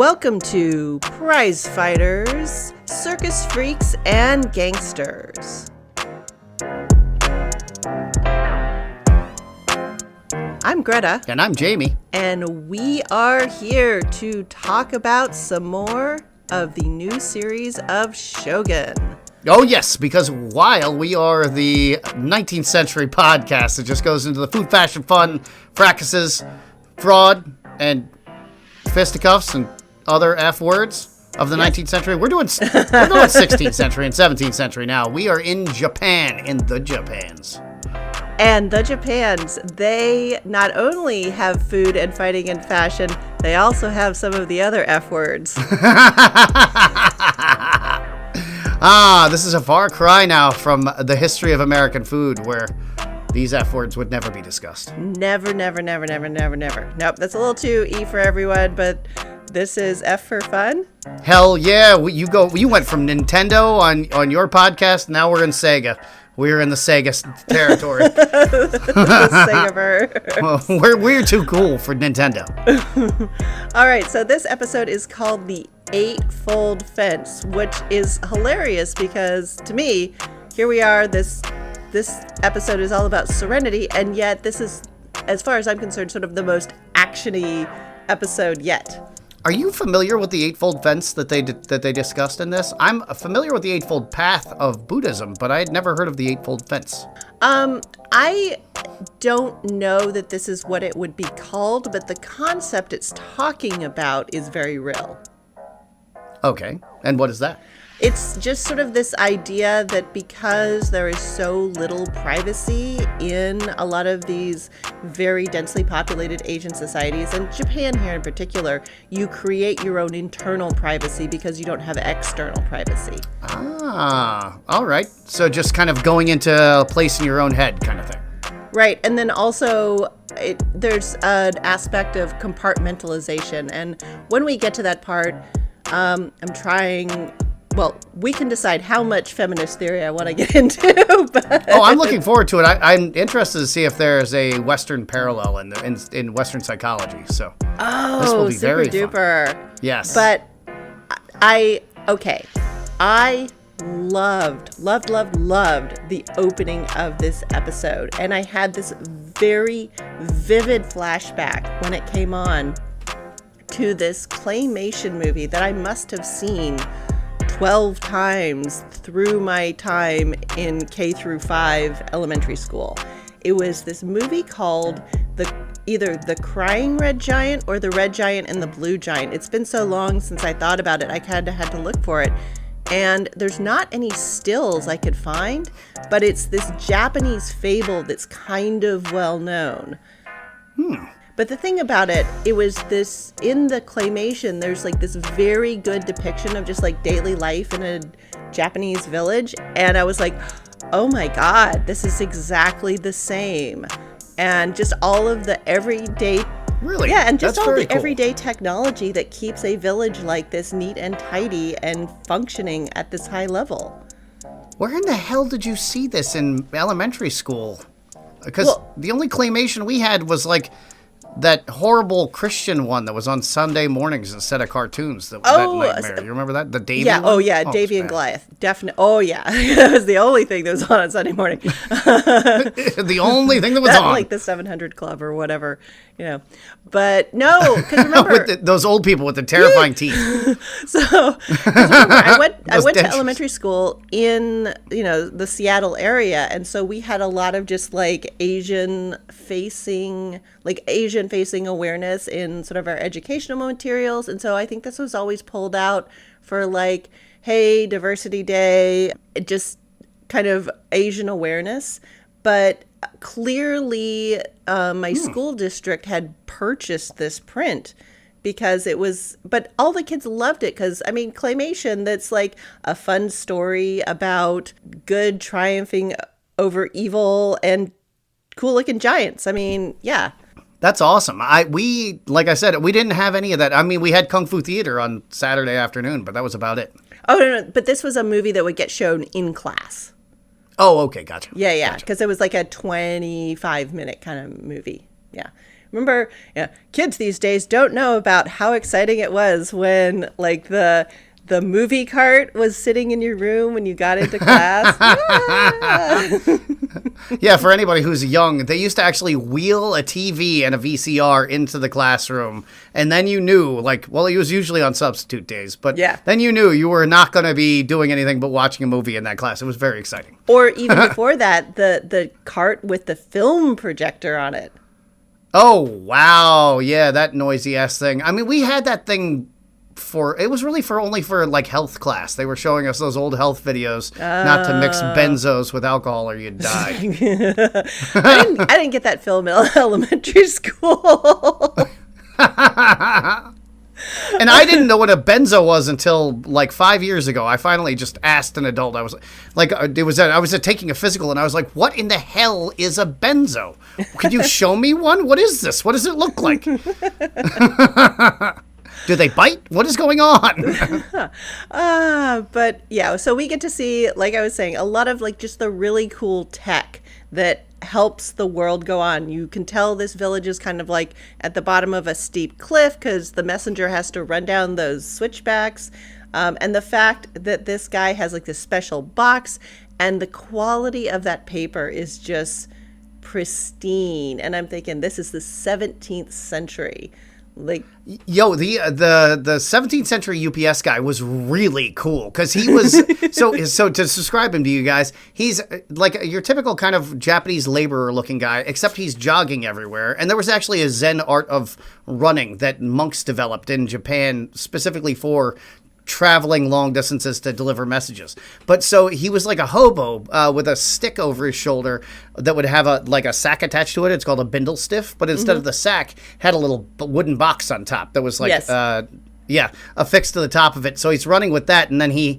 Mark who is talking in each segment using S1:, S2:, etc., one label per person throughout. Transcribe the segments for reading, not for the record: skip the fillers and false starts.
S1: Welcome to Prize Fighters, Circus Freaks, and Gangsters. I'm Greta.
S2: And I'm Jamie.
S1: And we are here to talk about some more of the new series of Shogun.
S2: Oh, yes, because while we are the 19th century podcast that just goes into the food, fashion, fun, fracases, fraud, and fisticuffs and other F words of the 19th century, we're doing 16th century and 17th century now. We are in Japan, in the Japans.
S1: And the Japans, they not only have food and fighting and fashion, they also have some of the other F words.
S2: This is a far cry now from the history of American food where these F words would never be discussed.
S1: Never. Nope, that's a little too E for everyone, but this is F for fun.
S2: Hell yeah, you went from Nintendo on your podcast, now we're in Sega. We're in the Sega territory.
S1: Sega-ver.
S2: Well, we're too cool for Nintendo.
S1: All right, so this episode is called The Eightfold Fence, which is hilarious because, to me, here we are, this episode is all about serenity, and yet this is, as far as I'm concerned, sort of the most action-y episode yet.
S2: Are you familiar with the Eightfold Fence that they discussed in this? I'm familiar with the Eightfold Path of Buddhism, but I had never heard of the Eightfold Fence.
S1: I don't know that this is what it would be called, but the concept it's talking about is very real.
S2: Okay, and what is that?
S1: It's just sort of this idea that because there is so little privacy in a lot of these very densely populated Asian societies, and Japan here in particular, you create your own internal privacy because you don't have external privacy.
S2: Ah, all right. So just kind of going into a place in your own head kind of thing.
S1: Right, and then also there's an aspect of compartmentalization, and when we get to that part, I'm trying... Well, we can decide how much feminist theory I want to get into. But...
S2: Oh, I'm looking forward to it. I'm interested to see if there's a Western parallel in Western psychology. So this will be
S1: super
S2: very
S1: duper.
S2: Fun. Yes.
S1: But I loved the opening of this episode. And I had this very vivid flashback when it came on to this claymation movie that I must have seen 12 times through my time in K through 5 elementary school. It was this movie called either The Crying Red Giant or The Red Giant and the Blue Giant. It's been so long since I thought about it, I kind of had to look for it. And there's not any stills I could find, but it's this Japanese fable that's kind of well known. But the thing about it was this, in the claymation, there's like this very good depiction of just like daily life in a Japanese village. And I was like, oh my God, this is exactly the same. And just all of the everyday...
S2: Really?
S1: Yeah, and just
S2: That's
S1: all the
S2: cool.
S1: everyday technology that keeps a village like this neat and tidy and functioning at this high level.
S2: Where in the hell did you see this in elementary school? Because the only claymation we had was like... that horrible Christian one that was on Sunday mornings instead of cartoons. That nightmare. You remember that? The Davy one?
S1: Oh, yeah. Davy and Goliath. Definitely. Oh, yeah. That was the only thing that was on Sunday morning.
S2: The only thing that was on.
S1: Like the 700 Club or whatever, you know. But no, because remember...
S2: those old people with the terrifying teeth.
S1: So, remember, I went to elementary school in, the Seattle area. And so we had a lot of just like Asian facing awareness in sort of our educational materials. And so I think this was always pulled out for like, hey, Diversity Day, just kind of Asian awareness. But clearly my school district had purchased this print because it was, but all the kids loved it because, I mean, claymation, that's like a fun story about good triumphing over evil and cool looking giants. I mean, yeah.
S2: That's awesome. Like I said, we didn't have any of that. I mean, we had Kung Fu Theater on Saturday afternoon, but that was about it.
S1: Oh, no, but this was a movie that would get shown in class.
S2: Oh, okay, gotcha.
S1: Yeah, because it was like a 25-minute kind of movie. Yeah. Remember, kids these days don't know about how exciting it was when, like, the movie cart was sitting in your room when you got into class.
S2: Yeah, for anybody who's young, they used to actually wheel a TV and a VCR into the classroom. And then you knew, like, well, it was usually on substitute days, but then you knew you were not going to be doing anything but watching a movie in that class. It was very exciting.
S1: Or even before that, the cart with the film projector on it.
S2: Oh, wow. Yeah, that noisy-ass thing. I mean, we had that thing it was really only for like health class. They were showing us those old health videos, not to mix benzos with alcohol or you'd die.
S1: I didn't get that film in elementary school.
S2: And I didn't know what a benzo was until like 5 years ago. I finally just asked an adult. I was like, I was taking a physical, and I was like, "What in the hell is a benzo? Could you show me one? What is this? What does it look like? Do they bite? What is going on?"
S1: But yeah, so we get to see, like I was saying, a lot of like just the really cool tech that helps the world go on. You can tell this village is kind of like at the bottom of a steep cliff because the messenger has to run down those switchbacks. And the fact that this guy has like this special box and the quality of that paper is just pristine. And I'm thinking, this is the 17th century. Like,
S2: yo, the 17th century UPS guy was really cool because he was so to describe him to you guys, he's like your typical kind of Japanese laborer looking guy, except he's jogging everywhere. And there was actually a Zen art of running that monks developed in Japan specifically for traveling long distances to deliver messages. But so he was like a hobo with a stick over his shoulder that would have a sack attached to it. It's called a bindle stiff, but instead of the sack had a little wooden box on top that was like affixed to the top of it. So he's running with that, and then he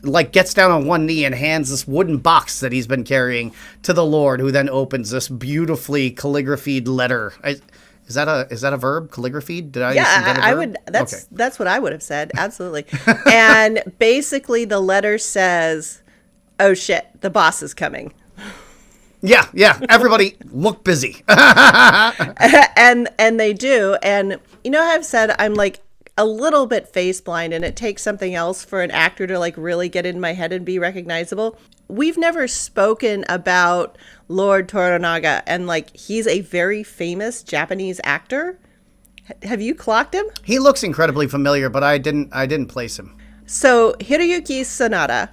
S2: like gets down on one knee and hands this wooden box that he's been carrying to the Lord, who then opens this beautifully calligraphied letter. Is that a verb? Calligraphy? Did I?
S1: Yeah, I would. That's what I would have said. Absolutely. And basically, the letter says, "Oh shit, the boss is coming."
S2: Yeah. Everybody look busy.
S1: and they do. And I've said I'm like a little bit face blind, and it takes something else for an actor to like really get in my head and be recognizable. We've never spoken about Lord Toranaga, and like he's a very famous Japanese actor. Have you clocked him?
S2: He looks incredibly familiar, but I didn't place him.
S1: So Hiroyuki Sanada,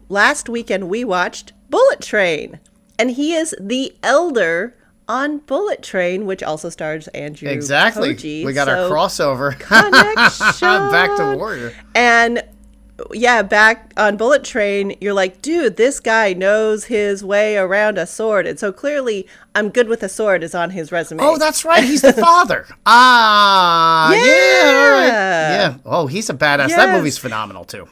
S1: last weekend we watched Bullet Train, and he is the elder on Bullet Train, which also stars Andrew Koji.
S2: We got our crossover.
S1: Connection.
S2: Back to Warrior.
S1: And yeah, back on Bullet Train, you're like, dude, this guy knows his way around a sword. And so clearly, I'm good with a sword is on his resume.
S2: Oh, that's right. He's the father. Yeah. All right. Yeah. Oh, he's a badass. Yes. That movie's phenomenal, too.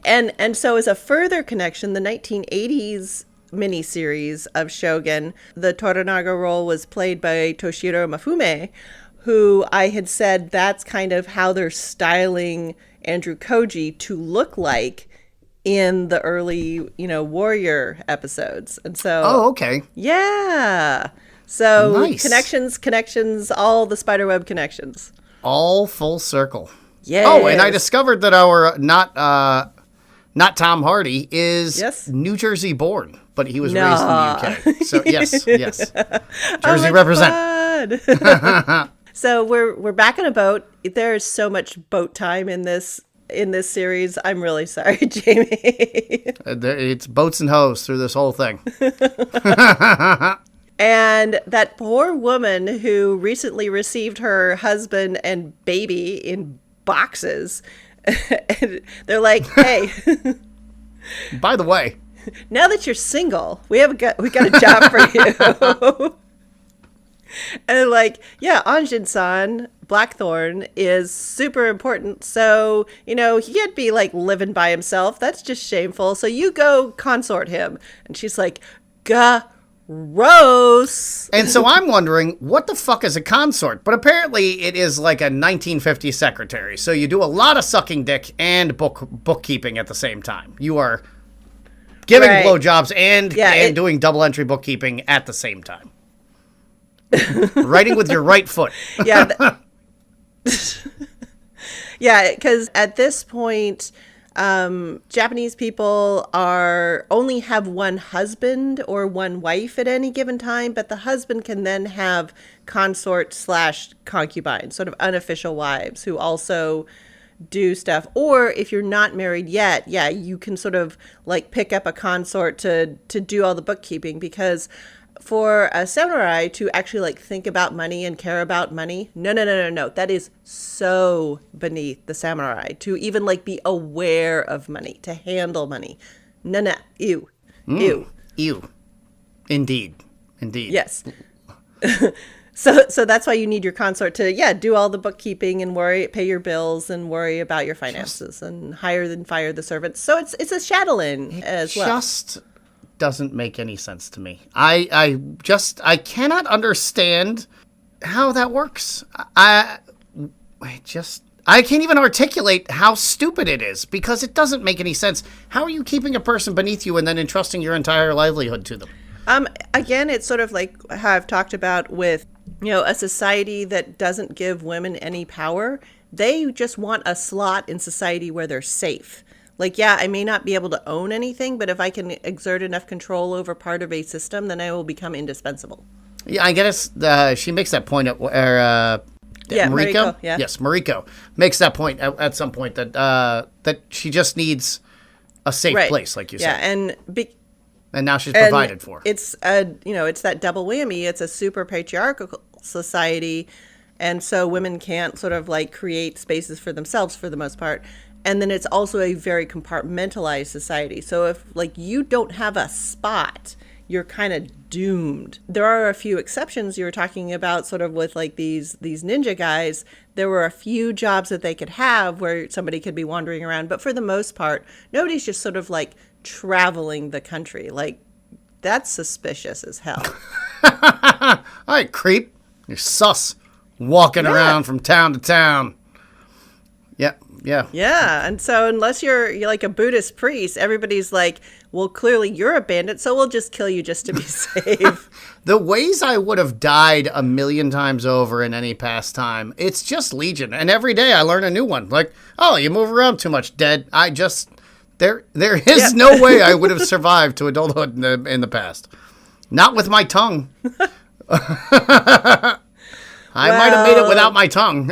S1: And so as a further connection, the 1980s miniseries of Shogun, the Toranaga role was played by Toshiro Mifune, who I had said that's kind of how they're styling Andrew Koji to look like in the early, Warrior episodes. And so
S2: okay.
S1: Yeah. So
S2: nice.
S1: Connections, all the spiderweb connections.
S2: All full circle.
S1: Yeah.
S2: Oh, and I discovered that our not Tom Hardy is New Jersey born, but he was raised in the UK. So yes. Jersey represent.
S1: So we're back in a boat. There's so much boat time in this series. I'm really sorry, Jamie.
S2: It's boats and hoes through this whole thing.
S1: And that poor woman who recently received her husband and baby in boxes. And they're like, "Hey,
S2: by the way,
S1: now that you're single, we got a job for you." And like, yeah, Anjin-san, Blackthorn, is super important. So, he can't be like living by himself. That's just shameful. So you go consort him. And she's like, gross.
S2: And so I'm wondering, what the fuck is a consort? But apparently it is like a 1950s secretary. So you do a lot of sucking dick and bookkeeping at the same time. You are giving blowjobs and doing double entry bookkeeping at the same time. Writing with your right foot.
S1: Yeah. Yeah, because at this point, Japanese people only have one husband or one wife at any given time, but the husband can then have consort/concubines, sort of unofficial wives who also do stuff. Or if you're not married yet, yeah, you can sort of like pick up a consort to do all the bookkeeping, because for a samurai to actually like think about money and care about money, no. That is so beneath the samurai to even like be aware of money, to handle money. No. Ew.
S2: Indeed.
S1: Yes. So that's why you need your consort to, do all the bookkeeping and pay your bills and worry about your finances and hire and fire the servants. So it's a chatelaine as well.
S2: Just doesn't make any sense to me. I cannot understand how that works. I can't even articulate how stupid it is, because it doesn't make any sense. How are you keeping a person beneath you and then entrusting your entire livelihood to them?
S1: Again, it's sort of like how I've talked about with, a society that doesn't give women any power. They just want a slot in society where they're safe. Like, yeah, I may not be able to own anything, but if I can exert enough control over part of a system, then I will become indispensable.
S2: Yeah, I guess she makes that point where Mariko?
S1: Yeah.
S2: Yes, Mariko makes that point at some point that she just needs a safe place, like you said.
S1: Yeah,
S2: and now she's provided for.
S1: It's it's that double whammy. It's a super patriarchal society, and so women can't sort of like create spaces for themselves for the most part. And then it's also a very compartmentalized society. So if like you don't have a spot, you're kind of doomed. There are a few exceptions. You were talking about sort of with like these ninja guys. There were a few jobs that they could have where somebody could be wandering around. But for the most part, nobody's just sort of like traveling the country. Like, that's suspicious as hell.
S2: All right, creep. You're sus. Walking around from town to town. Yeah.
S1: Yeah, and so unless you're like a Buddhist priest, everybody's like, well, clearly you're a bandit, so we'll just kill you just to be safe.
S2: The ways I would have died a million times over in any past time, it's just legion. And every day I learn a new one. Like, oh, you move around too much, dead. There is no way I would have survived to adulthood in the past. Not with my tongue. I might have made it without my tongue.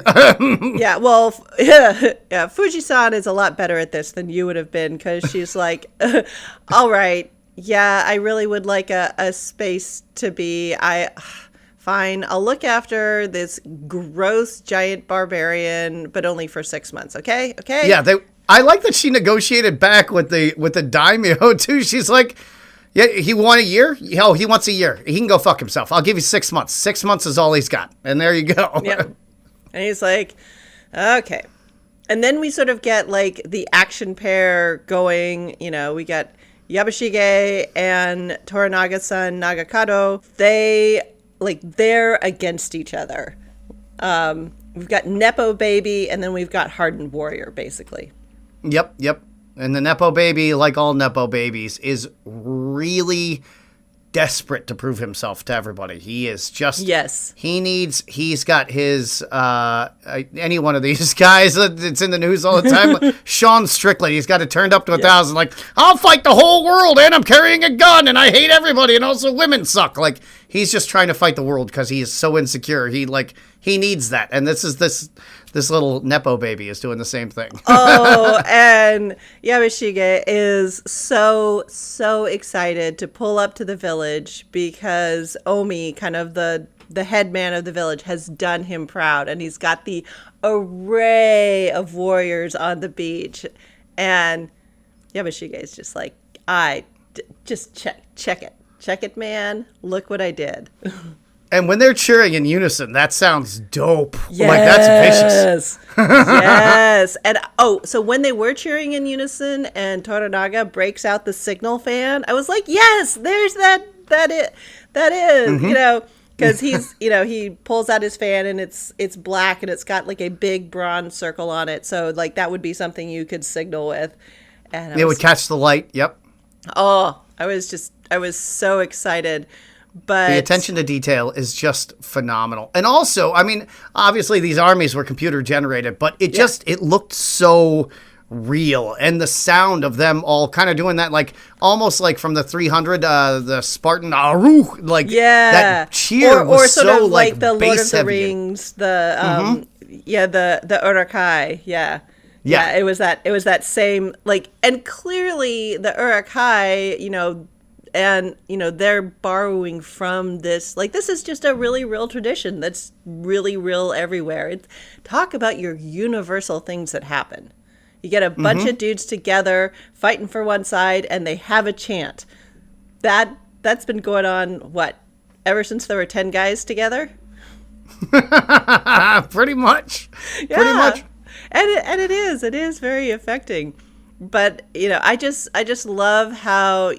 S1: Fuji-san is a lot better at this than you would have been, because she's like, all right, yeah, I really would like a space to be. Fine, I'll look after this gross giant barbarian, but only for 6 months, okay?
S2: Yeah, I like that she negotiated back with the daimyo, too. She's like, yeah, he want a year? Oh, he wants a year. He can go fuck himself. I'll give you 6 months. 6 months is all he's got. And there you go.
S1: Yep. And he's like, okay. And then we sort of get like the action pair going. We got Yabashige and Toranaga-san Nagakado. They're against each other. We've got Nepo Baby, and then we've got Hardened Warrior, basically.
S2: Yep. And the Nepo Baby, like all Nepo babies, is really desperate to prove himself to everybody. He is just...
S1: Yes.
S2: He's got his... any one of these guys that's in the news all the time. Sean Strickland, he's got it turned up to 1,000. Like, I'll fight the whole world, and I'm carrying a gun, and I hate everybody, and also women suck. Like, he's just trying to fight the world because he is so insecure. He needs that. And this little Nepo Baby is doing the same thing.
S1: Oh, and Yamashige is so excited to pull up to the village because Omi, kind of the head man of the village, has done him proud. And he's got the array of warriors on the beach. And Yamashige is just like, just check it. Check it, man. Look what I did.
S2: And when they're cheering in unison, that sounds dope. Yes. Like, that's vicious.
S1: Yes. And, so when they were cheering in unison and Toranaga breaks out the signal fan, I was like, yes, there's that is, mm-hmm. Because he's, he pulls out his fan and it's black and it's got like a big bronze circle on it. So, like, that would be something you could signal with. And
S2: it would catch the light. Yep.
S1: Oh, I was so excited. But
S2: the attention to detail is just phenomenal. And also, I mean, obviously these armies were computer generated, but it looked so real. And the sound of them all kind of doing that, like almost like from the 300, the Spartan, like that cheer was
S1: or sort
S2: so
S1: of like the Lord of the
S2: heavy.
S1: Rings, the Uruk-hai, Yeah, it was that same, like, and clearly the Uruk-hai, and, they're borrowing from this, like, this is just a really real tradition that's really real everywhere. Talk about your universal things that happen. You get a bunch of dudes together fighting for one side and they have a chant. That's been going on, ever since there were 10 guys together?
S2: Pretty much.
S1: Yeah.
S2: Pretty much.
S1: And it is very affecting. But, I just love how,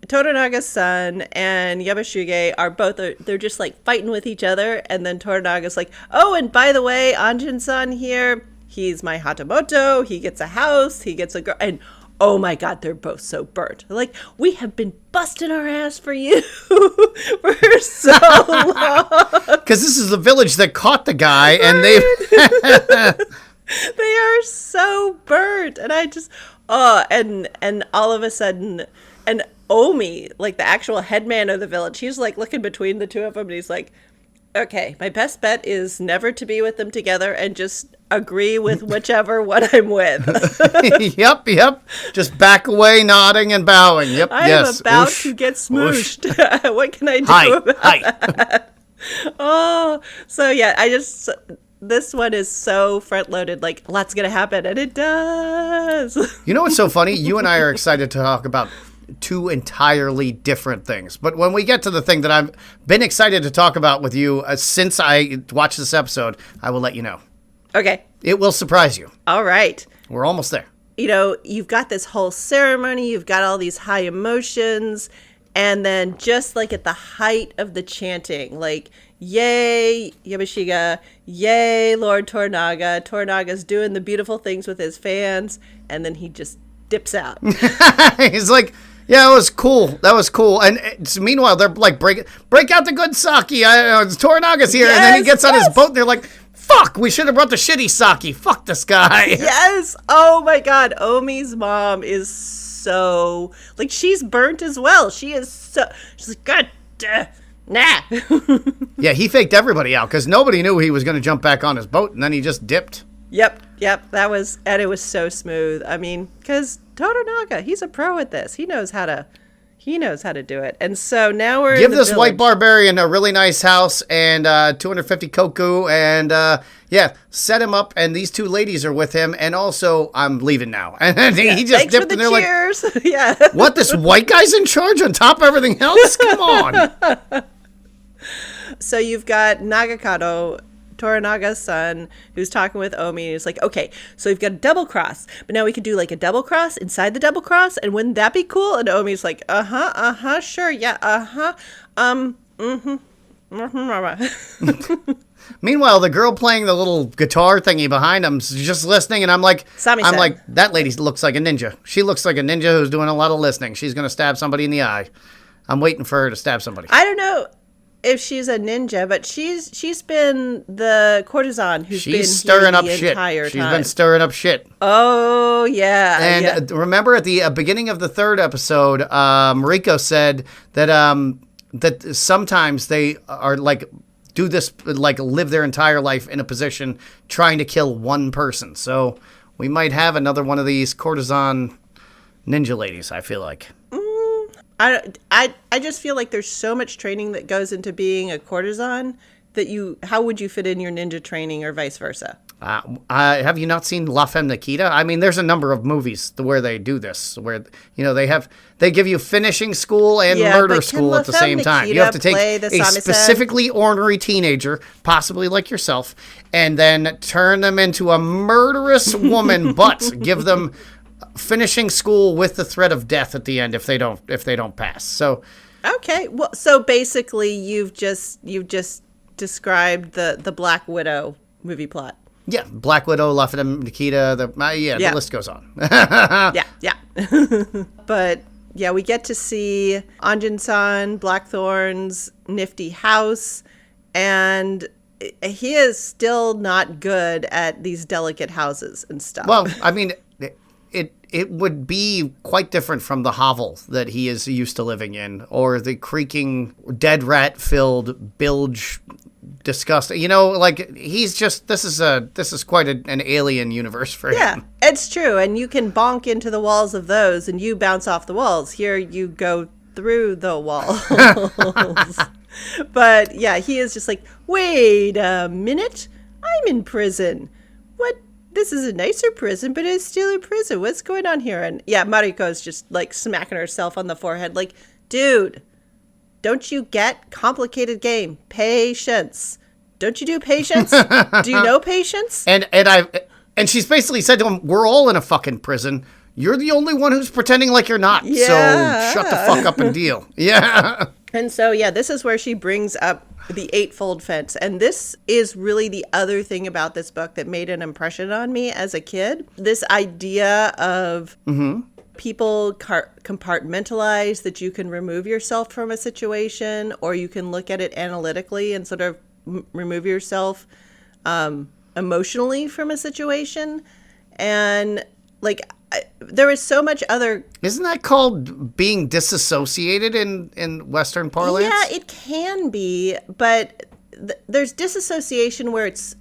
S1: Toranaga's son and Yamashige are both, they're just like fighting with each other. And then Toranaga's like, oh, and by the way, Anjin-san here, he's my Hatamoto. He gets a house. He gets a girl. And oh my God, they're both so burnt. Like, we have been busting our ass for you for so long.
S2: Because this is the village that caught the guy, and they
S1: they are so burnt. And I just, and all of a sudden, and Omi, like the actual headman of the village, he's like looking between the two of them, and he's like, okay, my best bet is never to be with them together and just agree with whichever one I'm with.
S2: Yep. Just back away, nodding and bowing. Yep.
S1: I'm about to get smooshed. What can I do about that? Oh, so yeah, this one is so front-loaded, like, lots going to happen, and it does.
S2: You know what's so funny? You and I are excited to talk about two entirely different things. But when we get to the thing that I've been excited to talk about with you since I watched this episode, I will let you know.
S1: Okay.
S2: It will surprise you.
S1: All right.
S2: We're almost there.
S1: You've got this whole ceremony, you've got all these high emotions, and then just like at the height of the chanting, like, yay, Yamashita, yay, Lord Toranaga. Toranaga's doing the beautiful things with his fans, and then he just dips out.
S2: He's like, yeah, it was cool. That was cool. And meanwhile, they're like, break out the good sake. Toranaga's here. And then he gets on his boat, and they're like, fuck, we should have brought the shitty sake. Fuck this guy.
S1: Yes. Oh, my God. Omi's mom is so, like, she's burnt as well. She's like, God, nah.
S2: Yeah, he faked everybody out because nobody knew he was going to jump back on his boat, and then he just dipped.
S1: Yep. And it was so smooth. I mean, because Toranaga, he's a pro at this. He knows how to do it. And so now we're
S2: give
S1: in the
S2: this
S1: village.
S2: white barbarian a really nice house and 250 koku, and set him up. And these two ladies are with him. And also, I'm leaving now. And he just
S1: Thanks
S2: dipped,
S1: for the
S2: and they're
S1: cheers.
S2: like,
S1: yeah.
S2: what? This white guy's in charge on top of everything else? Come on.
S1: So you've got Nagakado, Toranaga's son, who's talking with Omi, and he's like, okay, so we've got a double cross, but now we could do like a double cross inside the double cross, and wouldn't that be cool? And Omi's like, sure, yeah,
S2: Meanwhile, the girl playing the little guitar thingy behind him is just listening, and I'm like, that lady looks like a ninja. She looks like a ninja who's doing a lot of listening. She's going to stab somebody in the eye. I'm waiting for her to stab somebody.
S1: I don't know if she's a ninja, but she's been the courtezan who's been
S2: stirring up
S1: the
S2: shit.
S1: entire time.
S2: She's been stirring up shit.
S1: Oh, yeah.
S2: And remember at the beginning of the third episode, Mariko said that that sometimes they are like, do this, like live their entire life in a position trying to kill one person. So we might have another one of these courtesan ninja ladies, I feel like.
S1: I just feel like there's so much training that goes into being a courtesan that how would you fit in your ninja training or vice versa?
S2: Have you not seen La Femme Nikita? I mean, there's a number of movies where they do this, where they give you finishing school and murder school at the same time. You have to take a specifically ornery teenager, possibly like yourself, and then turn them into a murderous woman, but give them finishing school with the threat of death at the end if they don't pass. So
S1: okay, well, so basically you've just described the Black Widow movie plot.
S2: Yeah, Black Widow, La Femme Nikita, the list goes on.
S1: yeah. But Yeah, we get to see Anjin-san, Blackthorn's nifty house, and he is still not good at these delicate houses and stuff.
S2: Well, I mean, it would be quite different from the hovel that he is used to living in, or the creaking, dead rat-filled bilge disgusting. You know, like, he's just, this is quite an alien universe for him.
S1: Yeah, it's true. And you can bonk into the walls of those and you bounce off the walls. Here you go through the walls. But yeah, he is just like, wait a minute, I'm in prison. What? This is a nicer prison, but it's still a prison. What's going on here? And yeah, Mariko's just like smacking herself on the forehead like, dude, don't you get complicated game? Patience. Don't you do patience? Do you know patience?
S2: And she's basically said to him, we're all in a fucking prison. You're the only one who's pretending like you're not.
S1: Yeah.
S2: So shut the fuck up and deal. Yeah.
S1: And so, yeah, this is where she brings up the eightfold fence. And this is really the other thing about this book that made an impression on me as a kid. This idea of people compartmentalize, that you can remove yourself from a situation, or you can look at it analytically and sort of remove yourself emotionally from a situation. And like, there is so much other...
S2: Isn't that called being disassociated in Western parlance?
S1: Yeah, it can be, but there's disassociation where it's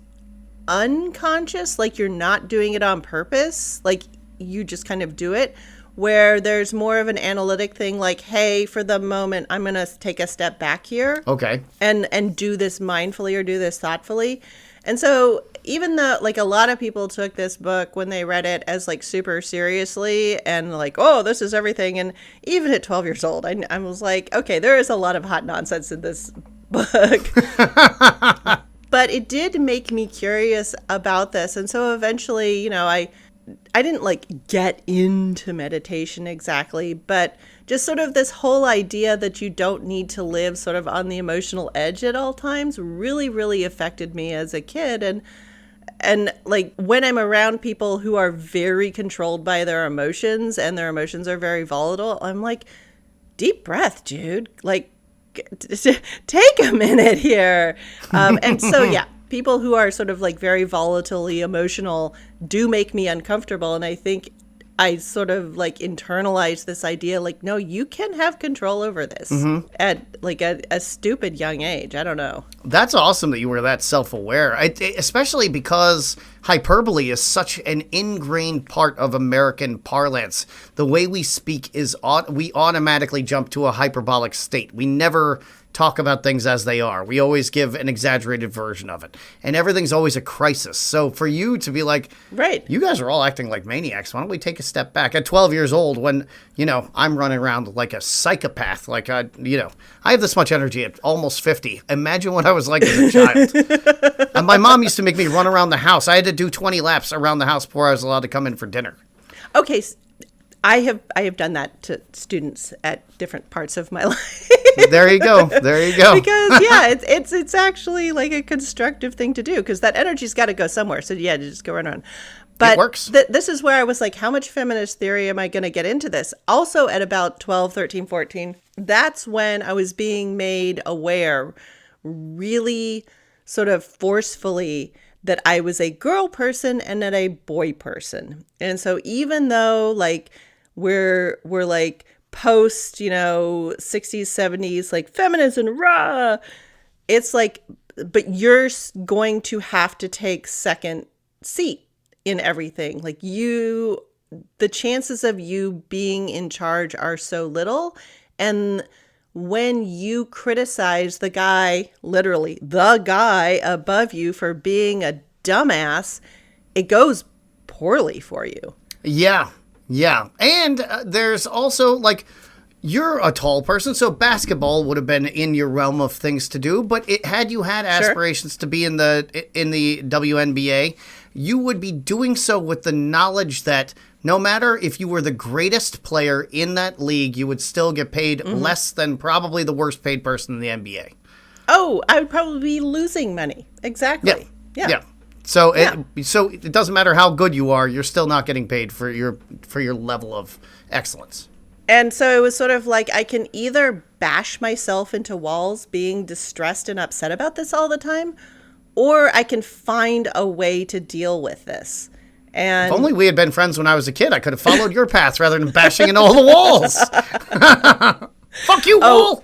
S1: unconscious, like you're not doing it on purpose, like you just kind of do it, where there's more of an analytic thing, like, hey, for the moment, I'm going to take a step back here.
S2: Okay.
S1: And do this mindfully or do this thoughtfully. And so even though, like, a lot of people took this book when they read it as, like, super seriously and, like, oh, this is everything. And even at 12 years old, I was like, okay, there is a lot of hot nonsense in this book. But it did make me curious about this. And so eventually, you know, I didn't, like, get into meditation exactly, but just sort of this whole idea that you don't need to live sort of on the emotional edge at all times really, really affected me as a kid. And like, when I'm around people who are very controlled by their emotions and their emotions are very volatile, I'm like, deep breath, dude. Like, take a minute here. And so, yeah, people who are sort of like very volatilely emotional do make me uncomfortable. And I think I sort of like internalized this idea, like, no, you can have control over this at like a stupid young age. I don't know.
S2: That's awesome that you were that self-aware, especially because hyperbole is such an ingrained part of American parlance. The way we speak is we automatically jump to a hyperbolic state. We never talk about things as they are. We always give an exaggerated version of it. And everything's always a crisis. So for you to be like,
S1: right,
S2: you guys are all acting like maniacs. Why don't we take a step back? At 12 years old, when, you know, I'm running around like a psychopath, like, I have this much energy at almost 50. Imagine what I was like as a child. And my mom used to make me run around the house. I had to do 20 laps around the house before I was allowed to come in for dinner.
S1: Okay, I have done that to students at different parts of my life.
S2: There you go.
S1: Because yeah, it's actually like a constructive thing to do, because that energy's got to go somewhere. So yeah, just go around. But
S2: it works.
S1: This is where I was like, how much feminist theory am I going to get into this? Also at about 12, 13, 14, that's when I was being made aware really sort of forcefully that I was a girl person and not a boy person. And so even though like we're like post, 60s, 70s, like feminism, rah, it's like, but you're going to have to take second seat in everything. Like the chances of you being in charge are so little. And when you criticize the guy, literally the guy above you for being a dumbass, it goes poorly for you.
S2: Yeah. And there's also, like, you're a tall person, so basketball would have been in your realm of things to do. But had you had aspirations to be in the WNBA, you would be doing so with the knowledge that no matter if you were the greatest player in that league, you would still get paid less than probably the worst paid person in the NBA.
S1: Oh, I would probably be losing money. Exactly.
S2: Yeah. So it doesn't matter how good you are, you're still not getting paid for your level of excellence.
S1: And so it was sort of like I can either bash myself into walls being distressed and upset about this all the time, or I can find a way to deal with this. And
S2: If only we had been friends when I was a kid, I could have followed your path rather than bashing into all the walls. Fuck you, wall!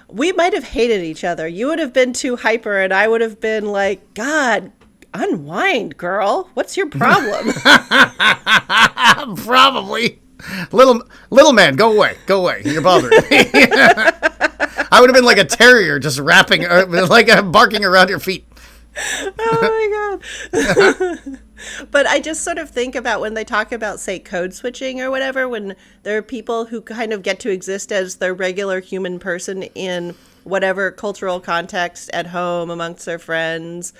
S1: We might have hated each other. You would have been too hyper, and I would have been like, God, unwind, girl. What's your problem?
S2: Probably. Little man, go away. Go away. You're bothering me. I would have been like a terrier just rapping, like barking around your feet.
S1: Oh my God. But I just sort of think about when they talk about, say, code switching or whatever, when there are people who kind of get to exist as their regular human person in whatever cultural context at home amongst their friends.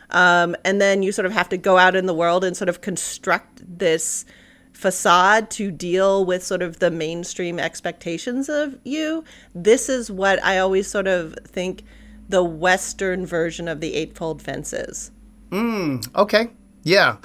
S1: And then you sort of have to go out in the world and sort of construct this facade to deal with sort of the mainstream expectations of you. This is what I always sort of think the Western version of the Eightfold Fence is.
S2: Okay. Yeah.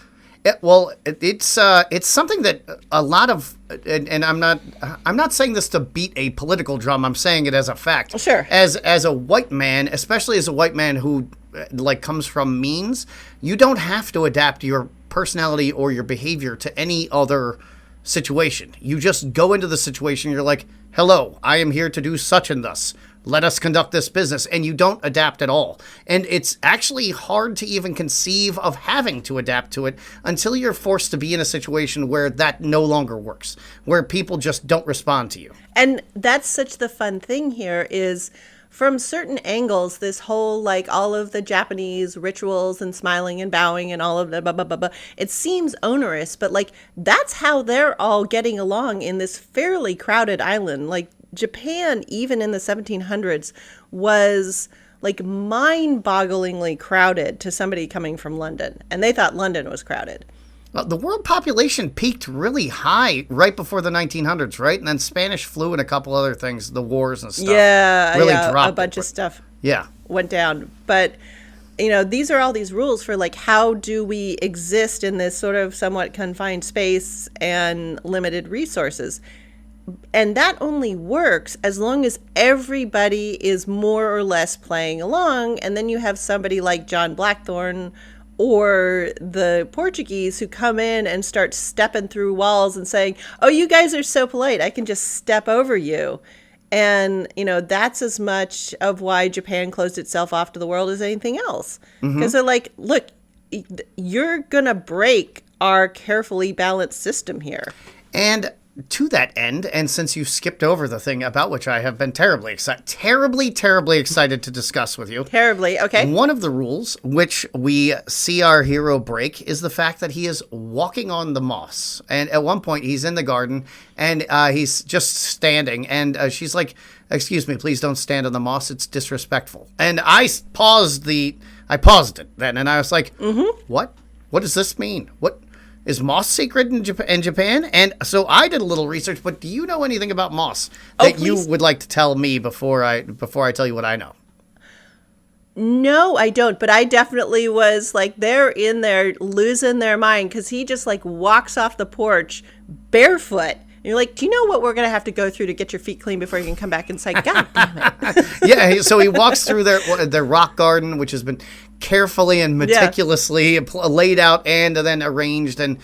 S2: It's something that a lot of, and I'm not saying this to beat a political drum. I'm saying it as a fact.
S1: Sure.
S2: As a white man, especially as a white man who like comes from means, you don't have to adapt your personality or your behavior to any other situation. You just go into the situation. You're like, hello, I am here to do such and thus. Let us conduct this business. And you don't adapt at all. And it's actually hard to even conceive of having to adapt to it until you're forced to be in a situation where that no longer works, where people just don't respond to you.
S1: And that's such the fun thing here is from certain angles, this whole, like, all of the Japanese rituals and smiling and bowing and all of the blah, blah, blah, blah, it seems onerous, but, like, that's how they're all getting along in this fairly crowded island. Like, Japan, even in the 1700s, was, like, mind-bogglingly crowded to somebody coming from London. And they thought London was crowded.
S2: Well, the world population peaked really high right before the 1900s, right? And then Spanish flu and a couple other things, the wars and stuff. Really dropped
S1: a bunch of stuff
S2: Yeah.
S1: went down. But, you know, these are all these rules for, like, how do we exist in this sort of somewhat confined space and limited resources? And that only works as long as everybody is more or less playing along. And then you have somebody like John Blackthorne or the Portuguese who come in and start stepping through walls and saying, oh, you guys are so polite, I can just step over you. And, you know, that's as much of why Japan closed itself off to the world as anything else. Because they're like, look, you're going to break our carefully balanced system here.
S2: And to that end, and since you skipped over the thing about which I have been terribly excited to discuss with you.
S1: Terribly, okay.
S2: One of the rules which we see our hero break is the fact that he is walking on the moss. And at one point, he's in the garden, and he's just standing, and she's like, excuse me, please don't stand on the moss, it's disrespectful. And I paused it then, and I was like, what? What does this mean? What? Is moss sacred in Japan? And so I did a little research, but do you know anything about moss that you would like to tell me before I tell you what I know?
S1: No, I don't. But I definitely was like, they're in there losing their mind because he just like walks off the porch barefoot. And you're like, do you know what we're going to have to go through to get your feet clean before you can come back and say, God damn it.
S2: Yeah, so he walks through their rock garden, which has been carefully and meticulously laid out and then arranged and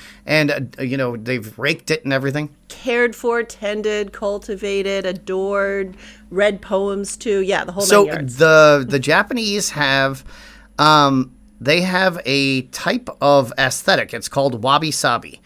S2: you know, they've raked it and everything.
S1: Cared for, tended, cultivated, adored, read poems to. Yeah, the whole
S2: So
S1: 9 yards.
S2: the Japanese have they have a type of aesthetic. It's called wabi-sabi.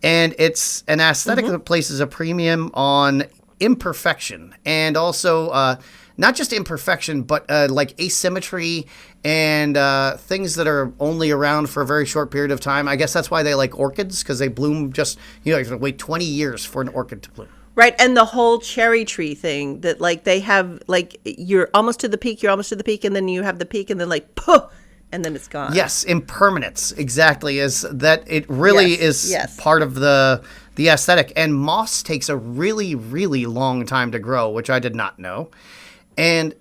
S2: And it's an aesthetic that places a premium on imperfection and also not just imperfection, but like asymmetry and things that are only around for a very short period of time. I guess that's why they like orchids, because they bloom just, you know, you have to wait 20 years for an orchid to bloom.
S1: Right, and the whole cherry tree thing that like they have, like you're almost to the peak, and then you have the peak, and then like, poof, and then it's gone.
S2: Yes, impermanence, exactly, is that it really is part of the aesthetic. And moss takes a really, really long time to grow, which I did not know. And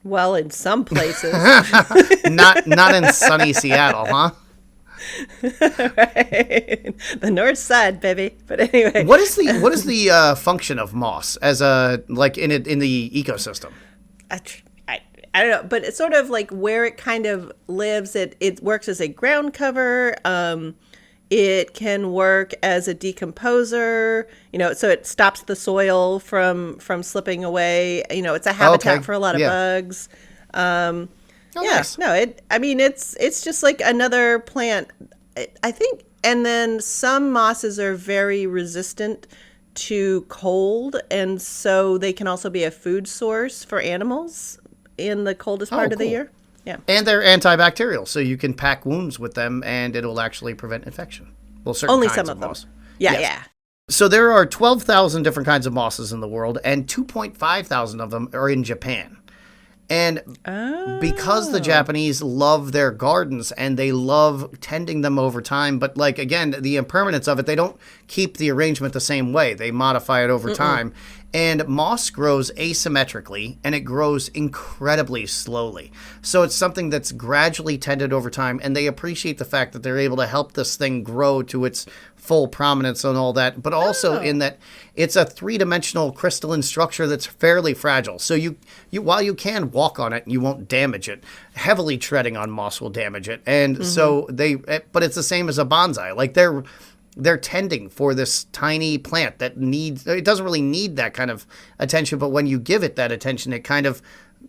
S1: well, in some places.
S2: not in sunny Seattle, huh?
S1: Right. The north side, baby. But anyway,
S2: What is the function of moss as a like in the ecosystem?
S1: I, I don't know, but it's sort of like where it kind of lives. It works as a ground cover. It can work as a decomposer, so it stops the soil from slipping away. It's a habitat for a lot of bugs.
S2: Nice.
S1: No, it's just like another plant, I think. And then some mosses are very resistant to cold, and so they can also be a food source for animals in the coldest part of the year. Yeah.
S2: And they're antibacterial, so you can pack wounds with them, and it'll actually prevent infection. Well, certain
S1: Only
S2: kinds
S1: some of them.
S2: moss.
S1: Yeah,
S2: Yes.
S1: yeah.
S2: So there are 12,000 different kinds of mosses in the world, and 2.5 thousand of them are in Japan. And because the Japanese love their gardens and they love tending them over time, but like, again, the impermanence of it, they don't keep the arrangement the same way. They modify it over time. And moss grows asymmetrically, and it grows incredibly slowly. So it's something that's gradually tended over time, and they appreciate the fact that they're able to help this thing grow to its full prominence and all that, but also in that it's a three-dimensional crystalline structure that's fairly fragile. So you while you can walk on it, you won't damage it. Heavily treading on moss will damage it. And so but it's the same as a bonsai. Like they're tending for this tiny plant that it doesn't really need that kind of attention, but when you give it that attention, it kind of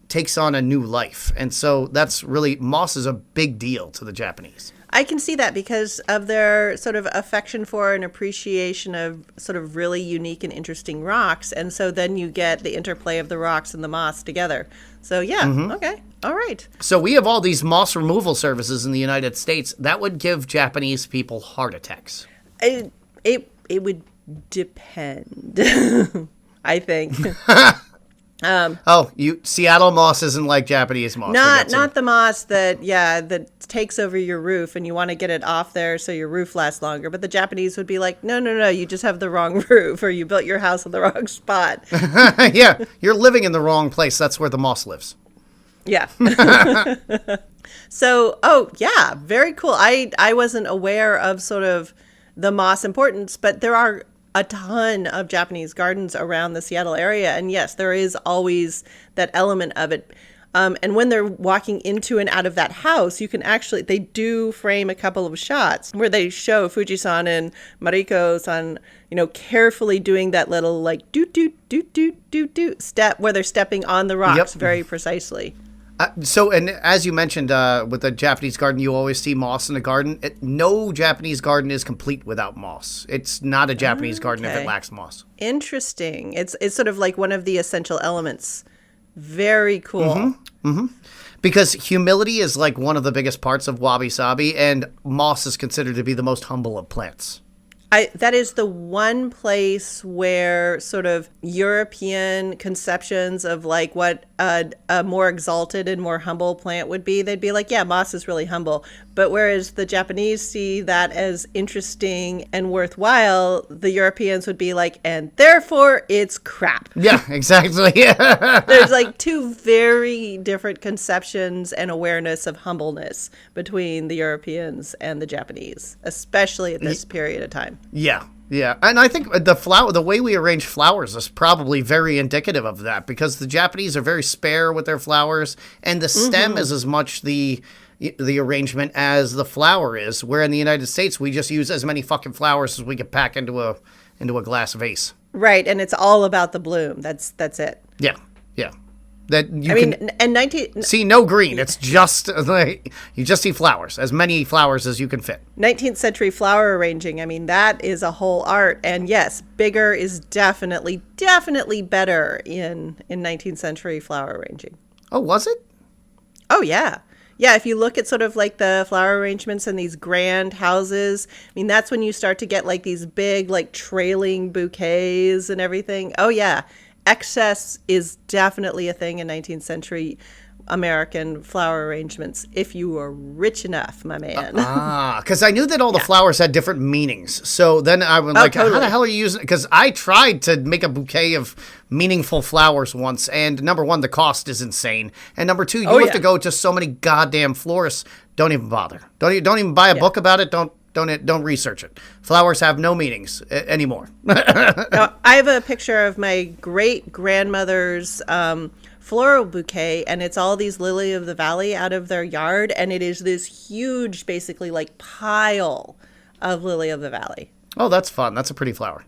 S2: takes on a new life. And so that's really, moss is a big deal to the Japanese.
S1: I can see that because of their sort of affection for and appreciation of sort of really unique and interesting rocks. And so then you get the interplay of the rocks and the moss together. So okay. All right.
S2: So we have all these moss removal services in the United States. That would give Japanese people heart attacks.
S1: It would depend, I think.
S2: Seattle moss isn't like Japanese moss.
S1: Not the moss that takes over your roof and you want to get it off there so your roof lasts longer. But the Japanese would be like, no, you just have the wrong roof, or you built your house in the wrong spot.
S2: Yeah, you're living in the wrong place. That's where the moss lives.
S1: Yeah. So, very cool. I wasn't aware of sort of the moss importance, but there are a ton of Japanese gardens around the Seattle area. And yes, there is always that element of it. And when they're walking into and out of that house, you can they do frame a couple of shots where they show Fuji-san and Mariko-san, carefully doing that little like doot, doot, doot, doot, doot, doot step where they're stepping on the rocks very precisely.
S2: And as you mentioned, with the Japanese garden, you always see moss in the garden. No Japanese garden is complete without moss. It's not a Japanese garden if it lacks moss.
S1: Interesting. It's sort of like one of the essential elements. Very cool.
S2: Because humility is like one of the biggest parts of wabi-sabi, and moss is considered to be the most humble of plants.
S1: That is the one place where sort of European conceptions of like what a more exalted and more humble plant would be, they'd be like, yeah, moss is really humble. But whereas the Japanese see that as interesting and worthwhile, the Europeans would be like, and therefore it's crap.
S2: Yeah, exactly.
S1: There's like two very different conceptions and awareness of humbleness between the Europeans and the Japanese, especially at this period of time.
S2: Yeah. And I think the way we arrange flowers is probably very indicative of that, because the Japanese are very spare with their flowers, and the stem is as much the arrangement as the flower is, where in the United States we just use as many fucking flowers as we can pack into a glass vase. Right,
S1: and it's all about the bloom. That's it.
S2: Yeah. That you see no green. It's just you just see flowers, as many flowers as you can fit.
S1: 19th century flower arranging. I mean, that is a whole art. And yes, bigger is definitely better in 19th century flower arranging.
S2: Oh, was it?
S1: Oh, yeah. Yeah, if you look at sort of like the flower arrangements in these grand houses, I mean, that's when you start to get like these big, like trailing bouquets and everything. Oh, yeah. Excess is definitely a thing in 19th century. American flower arrangements if you were rich enough, my man.
S2: Because I knew that all the flowers had different meanings. So then I was like,
S1: totally.
S2: how the hell are you using it? Because I tried to make a bouquet of meaningful flowers once, and number one, the cost is insane. And number two, you have to go to so many goddamn florists. Don't even bother. Don't even buy a book about it. Don't research it. Flowers have no meanings anymore.
S1: Now, I have a picture of my great-grandmother's floral bouquet, and it's all these lily of the valley out of their yard, and it is this huge, basically, like, pile of lily of the valley.
S2: Oh, that's fun. That's a pretty flower.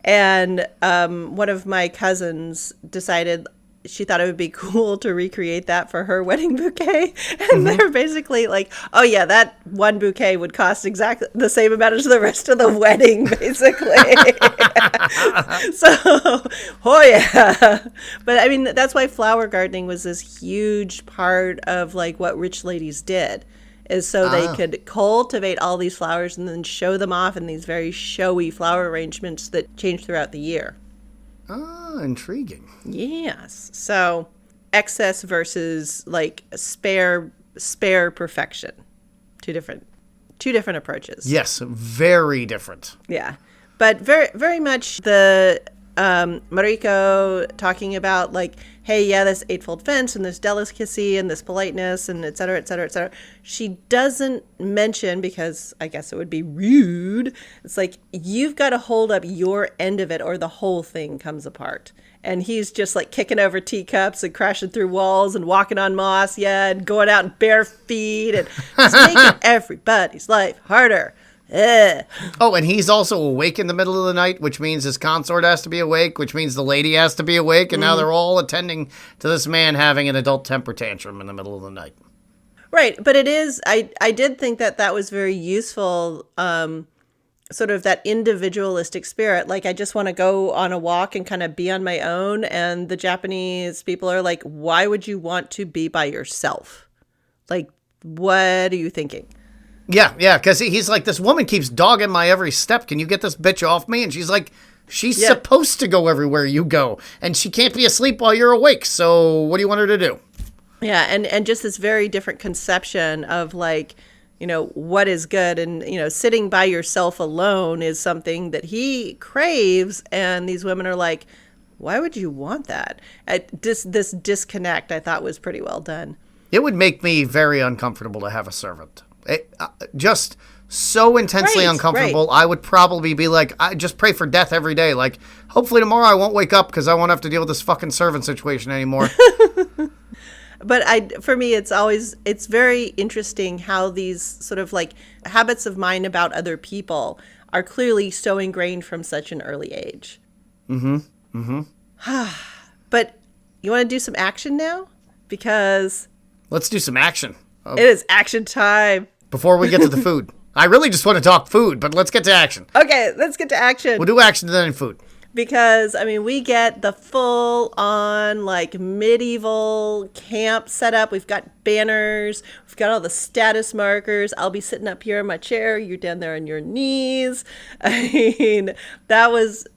S1: And one of my cousins decided she thought it would be cool to recreate that for her wedding bouquet. And they're basically like, oh, yeah, that one bouquet would cost exactly the same amount as the rest of the wedding, basically. So, oh, yeah. But, I mean, that's why flower gardening was this huge part of, like, what rich ladies did, is so they could cultivate all these flowers and then show them off in these very showy flower arrangements that change throughout the year.
S2: Ah, intriguing.
S1: Yes. So excess versus like spare perfection. Two different approaches.
S2: Yes, very different.
S1: Yeah. But very, very much the Mariko talking about like, hey, yeah, this eightfold fence and this delicacy and this politeness and et cetera, et cetera, et cetera. She doesn't mention, because I guess it would be rude, it's like, you've got to hold up your end of it or the whole thing comes apart. And he's just like kicking over teacups and crashing through walls and walking on moss, and going out in bare feet and just making everybody's life harder. Ugh.
S2: Oh, and he's also awake in the middle of the night, which means his consort has to be awake, which means the lady has to be awake, and now they're all attending to this man having an adult temper tantrum in the middle of the night.
S1: Right, but it is, I did think that was very useful, sort of that individualistic spirit. Like, I just want to go on a walk and kind of be on my own, and the Japanese people are like, why would you want to be by yourself? Like, what are you thinking?
S2: Yeah, because he's like, this woman keeps dogging my every step. Can you get this bitch off me? And she's like, she's supposed to go everywhere you go. And she can't be asleep while you're awake. So what do you want her to do?
S1: Yeah, and just this very different conception of like, you know, what is good. And, you know, sitting by yourself alone is something that he craves. And these women are like, why would you want that? This disconnect, I thought, was pretty well done.
S2: It would make me very uncomfortable to have a servant. Just so intensely uncomfortable. Right. I would probably be like, I just pray for death every day. Like, hopefully tomorrow I won't wake up because I won't have to deal with this fucking servant situation anymore.
S1: But for me, it's very interesting how these sort of like habits of mine about other people are clearly so ingrained from such an early age. But you want to do some action now? Because
S2: let's do some action.
S1: It is action time.
S2: Before we get to the food. I really just want to talk food, but let's get to action.
S1: Okay, let's get to action.
S2: We'll do action and then food.
S1: Because, I mean, we get the full-on, like, medieval camp set up. We've got banners. We've got all the status markers. I'll be sitting up here in my chair. You're down there on your knees. I mean, that was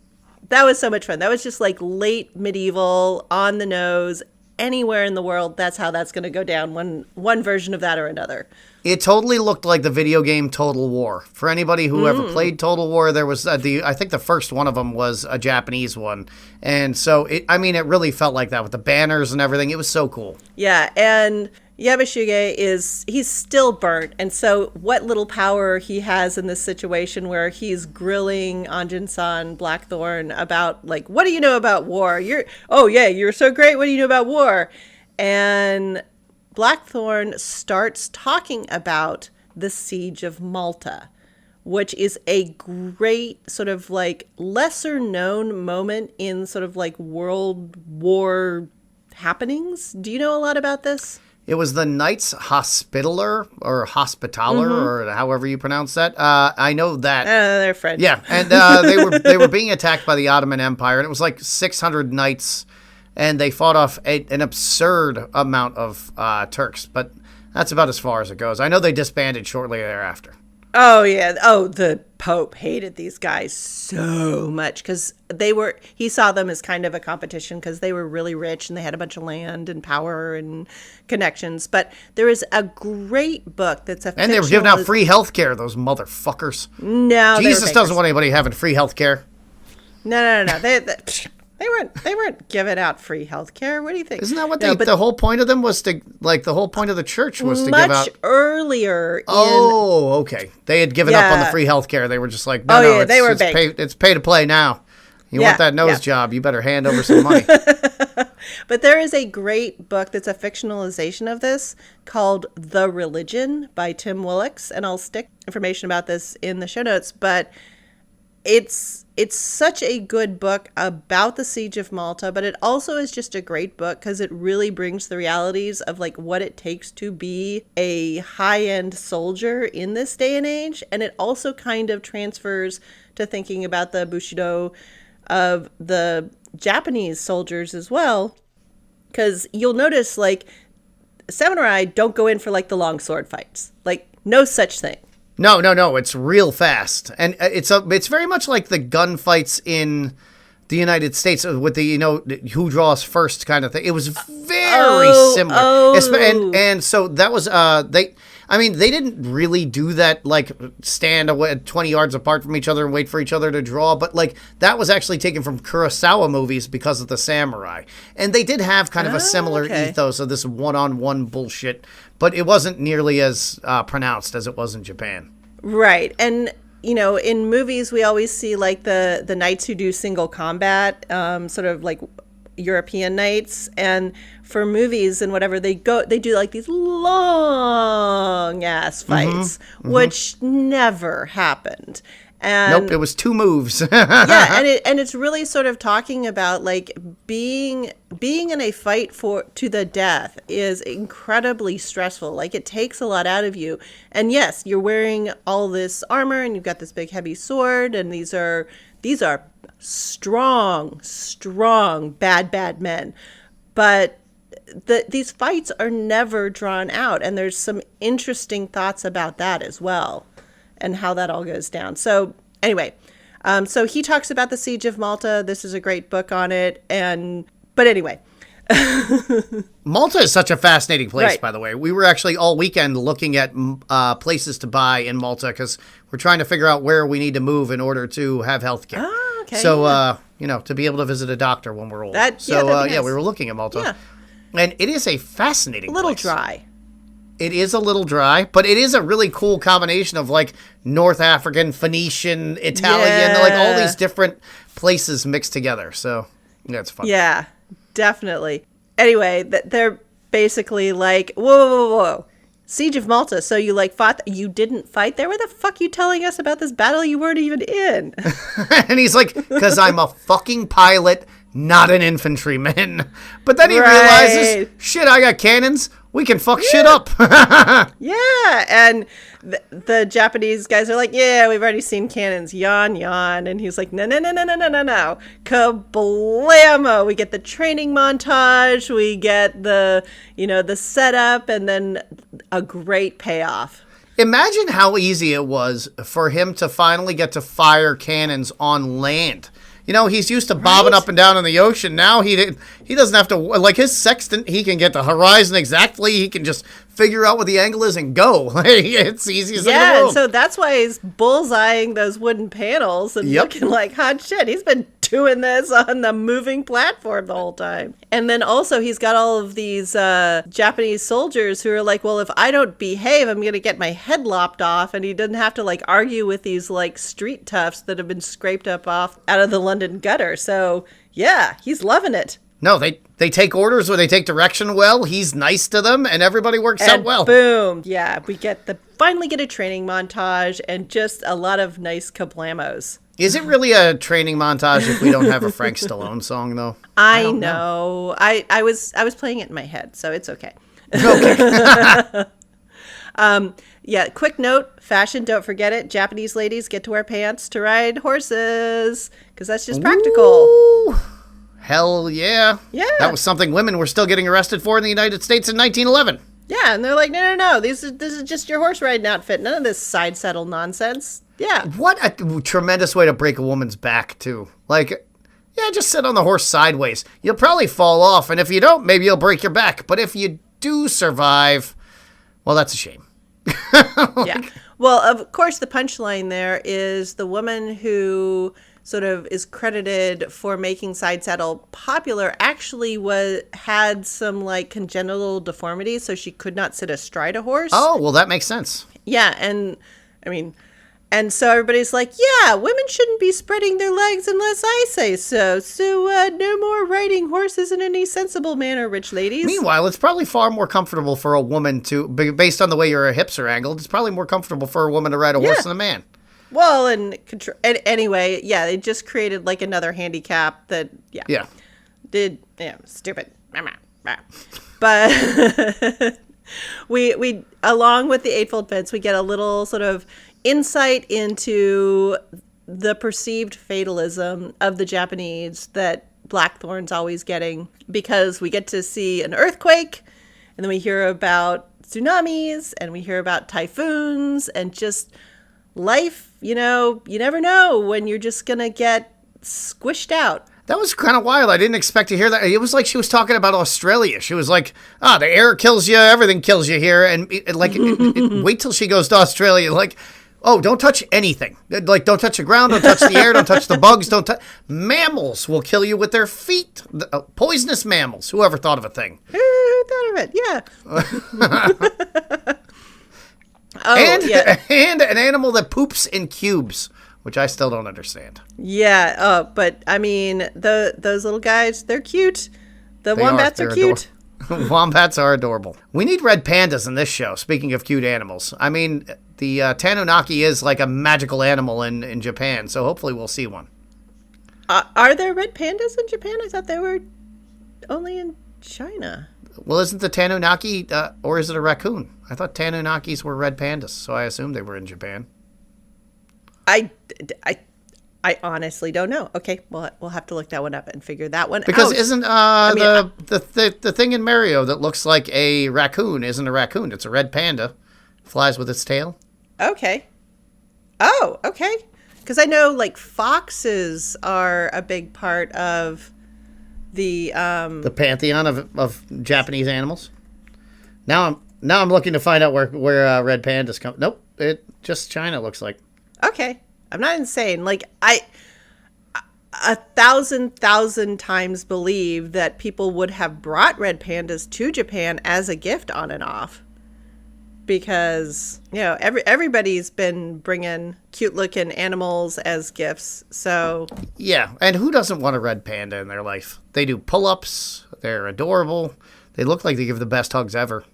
S1: so much fun. That was just, like, late medieval, on the nose. Anywhere in the world, that's how that's going to go down, one version of that or another. It
S2: totally looked like the video game Total War. For anybody who ever played Total War, there was I think the first one of them was a Japanese one. And so, it really felt like that with the banners and everything. It was so cool.
S1: Yeah, and Yabashige he's still burnt. And so what little power he has in this situation where he's grilling Anjin-san Blackthorn about, like, what do you know about war? You're so great. What do you know about war? And Blackthorn starts talking about the Siege of Malta, which is a great sort of like lesser known moment in sort of like World War happenings. Do you know a lot about this?
S2: It was the Knights Hospitaller or Hospitaller or however you pronounce that. I know that.
S1: They're French.
S2: Yeah, and they were being attacked by the Ottoman Empire, and it was like 600 knights, and they fought off an absurd amount of Turks, but that's about as far as it goes. I know they disbanded shortly thereafter.
S1: Oh, yeah. Oh, the Pope hated these guys so much because he saw them as kind of a competition because they were really rich and they had a bunch of land and power and connections. But there is a great book that's a
S2: And they were giving out free health care, those motherfuckers.
S1: No,
S2: Jesus doesn't want anybody having free health care.
S1: No. They weren't giving out free health care. What do you think?
S2: Isn't that what the whole point of them was to, like, the whole point of the church was to give out?
S1: Much earlier.
S2: Okay. They had given up on the free health care. They were just like, no, it's pay to play now. You want that nose job, you better hand over some money.
S1: But there is a great book that's a fictionalization of this called The Religion by Tim Willocks, and I'll stick information about this in the show notes, but it's such a good book about the Siege of Malta, but it also is just a great book because it really brings the realities of like what it takes to be a high-end soldier in this day and age. And it also kind of transfers to thinking about the Bushido of the Japanese soldiers as well. Because you'll notice like samurai don't go in for like the long sword fights. Like no such thing.
S2: No. It's real fast, and it's very much like the gunfights in the United States with the who draws first kind of thing. It was very similar, and so that was they didn't really do that, like stand away 20 yards apart from each other and wait for each other to draw, but like that was actually taken from Kurosawa movies because of the samurai, and they did have kind of a similar ethos of this one-on-one bullshit, but it wasn't nearly as pronounced as it was in Japan.
S1: Right, and in movies we always see like the knights who do single combat, sort of like European knights, and for movies and whatever they do like these long ass fights, which never happened. And
S2: nope, it was 2 moves.
S1: Yeah, and it's really sort of talking about like being in a fight to the death is incredibly stressful. Like it takes a lot out of you. And yes, you're wearing all this armor and you've got this big heavy sword, and these are strong bad men. But these fights are never drawn out, and there's some interesting thoughts about that as well, and how that all goes down. So anyway, so he talks about the Siege of Malta. This is a great book on it. But anyway.
S2: Malta is such a fascinating place, by the way. We were actually all weekend looking at places to buy in Malta because we're trying to figure out where we need to move in order to have health care.
S1: Oh, okay.
S2: So, to be able to visit a doctor when we're old.
S1: Nice.
S2: We were looking at Malta. Yeah. And it is a fascinating
S1: place. A little
S2: place.
S1: Dry.
S2: It is a little dry, but it is a really cool combination of like North African, Phoenician, Italian, like all these different places mixed together. So it's fun.
S1: Yeah, definitely. Anyway, they're basically like, whoa. Siege of Malta. So you you didn't fight there? Where the fuck are you telling us about this battle you weren't even in?
S2: And he's like, because I'm a fucking pilot, not an infantryman. But then he realizes, shit, I got cannons. We can fuck shit up.
S1: Yeah, and the Japanese guys are like, yeah, we've already seen cannons. Yawn. And he's like, no. Kablamo. We get the training montage. We get the setup, and then a great payoff.
S2: Imagine how easy it was for him to finally get to fire cannons on land. He's used to bobbing up and down in the ocean. Now he doesn't have to, like his sextant, he can get the horizon exactly. He can just figure out what the angle is and go. It's easy as in the world.
S1: Yeah, so that's why he's bullseyeing those wooden panels and looking like hot shit. He's been doing this on the moving platform the whole time. And then also he's got all of these Japanese soldiers who are like, well, if I don't behave, I'm going to get my head lopped off. And he doesn't have to like argue with these like street toughs that have been scraped up off out of the London gutter. So yeah, he's loving it.
S2: No, they take orders or they take direction well. He's nice to them, and everybody works out well.
S1: Boom. Yeah, we finally get a training montage and just a lot of nice kablamos.
S2: Is it really a training montage if we don't have a Frank Stallone song, though?
S1: I know. I was playing it in my head, so it's okay.
S2: Okay.
S1: Yeah, quick note, fashion, don't forget it. Japanese ladies get to wear pants to ride horses, because that's just practical.
S2: Ooh. Hell yeah.
S1: Yeah.
S2: That was something women were still getting arrested for in the United States in 1911.
S1: Yeah, and they're like, no. This is just your horse riding outfit. None of this side saddle nonsense. Yeah.
S2: What a tremendous way to break a woman's back, too. Like, yeah, just sit on the horse sideways. You'll probably fall off, and if you don't, maybe you'll break your back. But if you do survive, well, that's a shame.
S1: Yeah. Well, of course, the punchline there is the woman who sort of is credited for making side saddle popular actually had some like congenital deformities, so she could not sit astride a horse.
S2: Oh, well, that makes sense.
S1: Yeah, and I mean, and so everybody's like, yeah, women shouldn't be spreading their legs unless I say so. So no more riding horses in any sensible manner, rich ladies.
S2: Meanwhile, it's probably far more comfortable for a woman to, based on the way your hips are angled, it's probably more comfortable for a woman to ride a horse than a man.
S1: Well, and anyway, yeah, they just created like another handicap that, stupid. But we along with the Eightfold Fence, we get a little sort of insight into the perceived fatalism of the Japanese that Blackthorn's always getting, because we get to see an earthquake, and then we hear about tsunamis, and we hear about typhoons, and just life, you never know when you're just gonna get squished out.
S2: That was kind of wild. I didn't expect to hear that. It was like she was talking about Australia. She was like, the air kills you, everything kills you here. And wait till she goes to Australia. Like, oh, don't touch anything. Like, don't touch the ground, don't touch the air, don't touch the bugs, don't touch. Mammals will kill you with their feet. Poisonous mammals. Whoever thought of a thing?
S1: Who thought of it? Yeah.
S2: And an animal that poops in cubes, which I still don't understand.
S1: Yeah, but I mean, those little guys, they're cute. The wombats are cute.
S2: Wombats are adorable. We need red pandas in this show, speaking of cute animals. I mean, the Tanuki is like a magical animal in Japan, so hopefully we'll see one.
S1: Are there red pandas in Japan? I thought they were only in China.
S2: Well, isn't the Tanuki, or is it a raccoon? I thought Tanunakis were red pandas, so I assumed they were in Japan.
S1: I honestly don't know. Okay, well, we'll have to look that one up and figure that one out.
S2: Because isn't the thing in Mario that looks like a raccoon isn't a raccoon, it's a red panda. Flies with its tail. Okay.
S1: Oh, okay. Because I know, like, foxes are a big part of the
S2: pantheon of Japanese animals. Now I'm looking to find out where red pandas come. Nope, it just China looks like.
S1: Okay, I'm not insane. Like, I 1,000 times believe that people would have brought red pandas to Japan as a gift on and off, because everybody's been bringing cute looking animals as gifts. So
S2: yeah, and who doesn't want a red panda in their life? They do pull-ups. They're adorable. They look like they give the best hugs ever.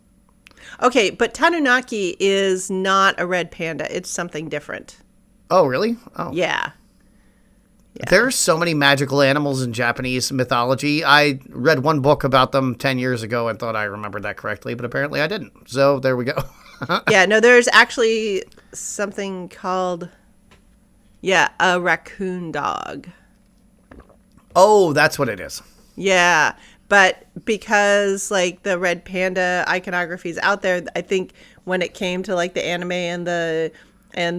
S1: Okay, but Tanuki is not a red panda. It's something different.
S2: Oh, really? Oh.
S1: Yeah.
S2: There are so many magical animals in Japanese mythology. I read one book about them 10 years ago and thought I remembered that correctly, but apparently I didn't. So there we go.
S1: Yeah, no, there's actually something called, a raccoon dog.
S2: Oh, that's what it is.
S1: Yeah, but because, like, the red panda iconography is out there, I think when it came to, like, the anime and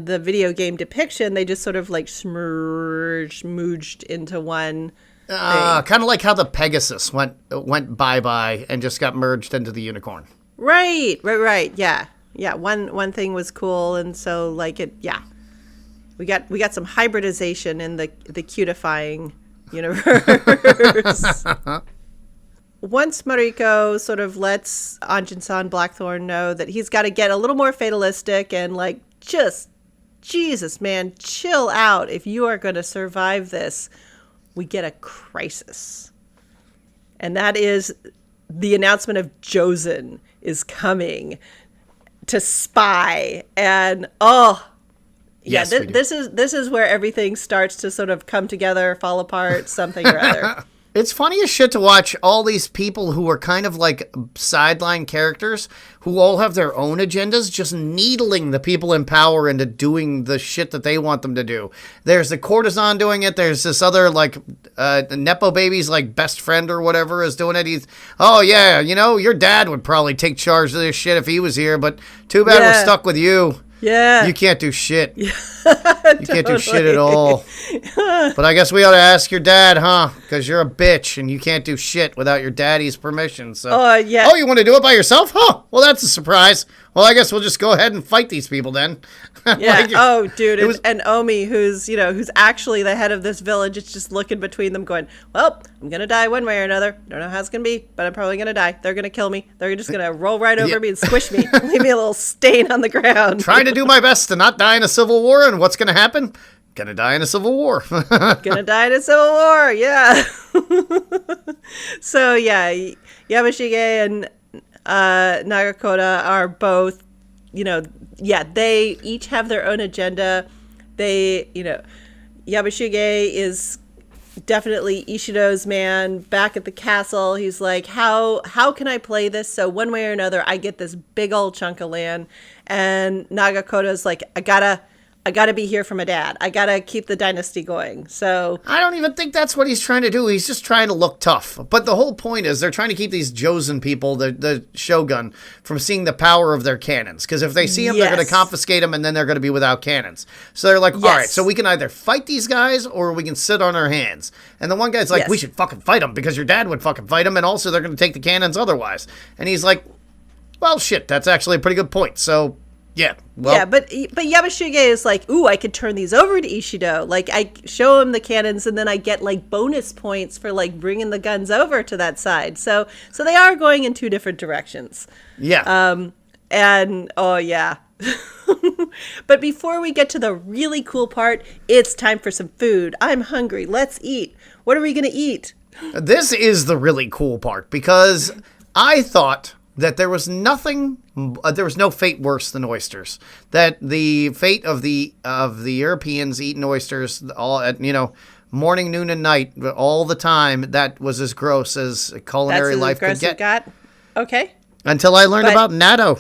S1: the video game depiction, they just sort of, like, smooched into one thing.
S2: Kind of like how the Pegasus went bye-bye and just got merged into the unicorn.
S1: Right, yeah. Yeah, one thing was cool, and so, like, we got some hybridization in the cutifying universe. Once Mariko sort of lets Anjin-san Blackthorn know that he's got to get a little more fatalistic and, like, just, Jesus, man, chill out if you are going to survive this, we get a crisis. And that is the announcement of Jozen is coming to spy. And,
S2: yes,
S1: this is where everything starts to sort of come together, fall apart, something or other.
S2: It's funny as shit to watch all these people who are kind of like sideline characters who all have their own agendas just needling the people in power into doing the shit that they want them to do. There's the courtesan doing it. There's this other like Nepo baby's like best friend or whatever is doing it. He's, oh yeah, you know, your dad would probably take charge of this shit if he was here, but too bad we're stuck with you.
S1: Yeah.
S2: You can't do shit. You can't do shit at all. But I guess we ought to ask your dad, huh? Because you're a bitch and you can't do shit without your daddy's permission. So,
S1: yeah.
S2: Oh, you want to do it by yourself? Huh? Well, that's a surprise. Well, I guess we'll just go ahead and fight these people then.
S1: Yeah. Like, dude. And Omi, who's actually the head of this village, is just looking between them going, well, I'm going to die one way or another. Don't know how it's going to be, but I'm probably going to die. They're going to kill me. They're just going to roll right over me and squish me. Leave me a little stain on the ground.
S2: Trying to do my best to not die in a civil war. And what's going to happen? Gonna die in a civil war.
S1: Gonna die in a civil war. Yeah. So, yeah, Yamashige and Nagakota are both, they each have their own agenda. They, Yamashige is definitely Ishido's man back at the castle. He's like, how can I play this so one way or another I get this big old chunk of land? And Nagakota's like, I gotta be here for my dad. I gotta keep the dynasty going. So
S2: I don't even think that's what he's trying to do. He's just trying to look tough. But the whole point is they're trying to keep these Josen people, the Shogun, from seeing the power of their cannons. Because if they see them, they're going to confiscate them, and then they're going to be without cannons. So they're like, all right, so we can either fight these guys or we can sit on our hands. And the one guy's like, we should fucking fight them because your dad would fucking fight them, and also they're going to take the cannons otherwise. And he's like, well, shit, that's actually a pretty good point. So yeah. Well,
S1: yeah, but Yamashige is like, ooh, I could turn these over to Ishido. Like, I show him the cannons, and then I get like bonus points for like bringing the guns over to that side. So they are going in two different directions.
S2: Yeah.
S1: And oh yeah. But before we get to the really cool part, it's time for some food. I'm hungry. Let's eat. What are we gonna eat?
S2: This is the really cool part because I thought that there was no fate worse than oysters. That the fate of the Europeans eating oysters all at morning, noon, and night all the time, that was as gross as culinary life could get.
S1: Okay.
S2: Until I learned about natto.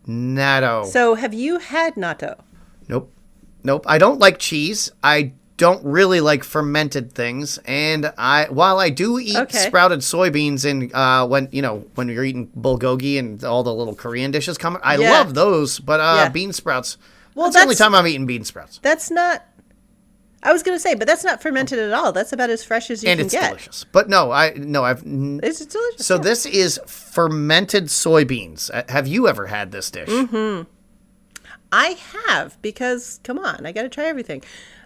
S2: Natto.
S1: So have you had natto?
S2: Nope. I don't like cheese. I don't really like fermented things, and while I do eat sprouted soybeans and when you're eating bulgogi and all the little Korean dishes come, I love those, but bean sprouts. Well, that's the only time I'm eating bean sprouts.
S1: That's not. I was gonna say, but that's not fermented at all. That's about as fresh as you can get.
S2: And it's delicious. But I've.
S1: It's delicious.
S2: So this is fermented soybeans. Have you ever had this dish?
S1: Mm-hmm. I have, because come on, I got to try everything.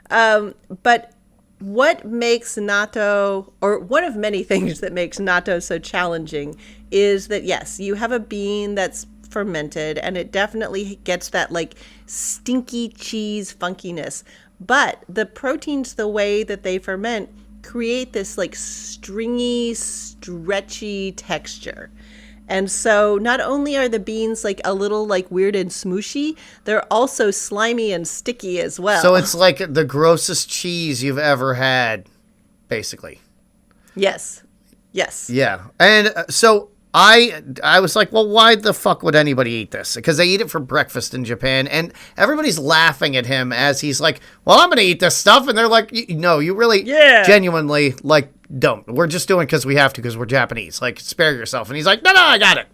S1: But what makes natto, or one of many things that makes natto so challenging, is that, yes, you have a bean that's fermented, and it definitely gets that, like, stinky cheese funkiness. But the proteins, the way that they ferment, create this, like, stringy, stretchy texture. And so not only are the beans like a little like weird and smooshy, they're also slimy and sticky as well.
S2: So it's like the grossest cheese you've ever had, basically.
S1: Yes.
S2: Yeah. And so I was like, well, why the fuck would anybody eat this? Because they eat it for breakfast in Japan, and everybody's laughing at him as he's like, well, I'm going to eat this stuff. And they're like, no, you really genuinely, like, don't. We're just doing it because we have to, because we're Japanese. Like, spare yourself. And he's like, no, I got it.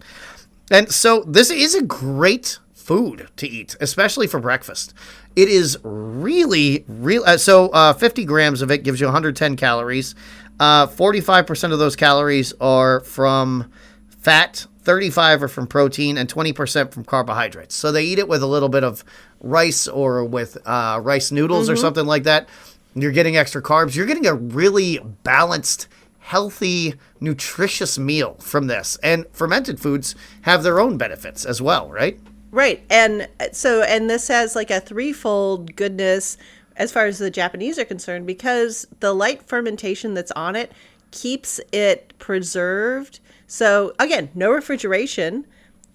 S2: And so this is a great food to eat, especially for breakfast. It is really, 50 grams of it gives you 110 calories. 45% of those calories are from fat, 35 are from protein, and 20% from carbohydrates. So they eat it with a little bit of rice or with rice noodles or something like that. You're getting extra carbs. You're getting a really balanced, healthy, nutritious meal from this. And fermented foods have their own benefits as well, right?
S1: Right. And this has like a threefold goodness as far as the Japanese are concerned, because the light fermentation that's on it keeps it preserved. So again, no refrigeration.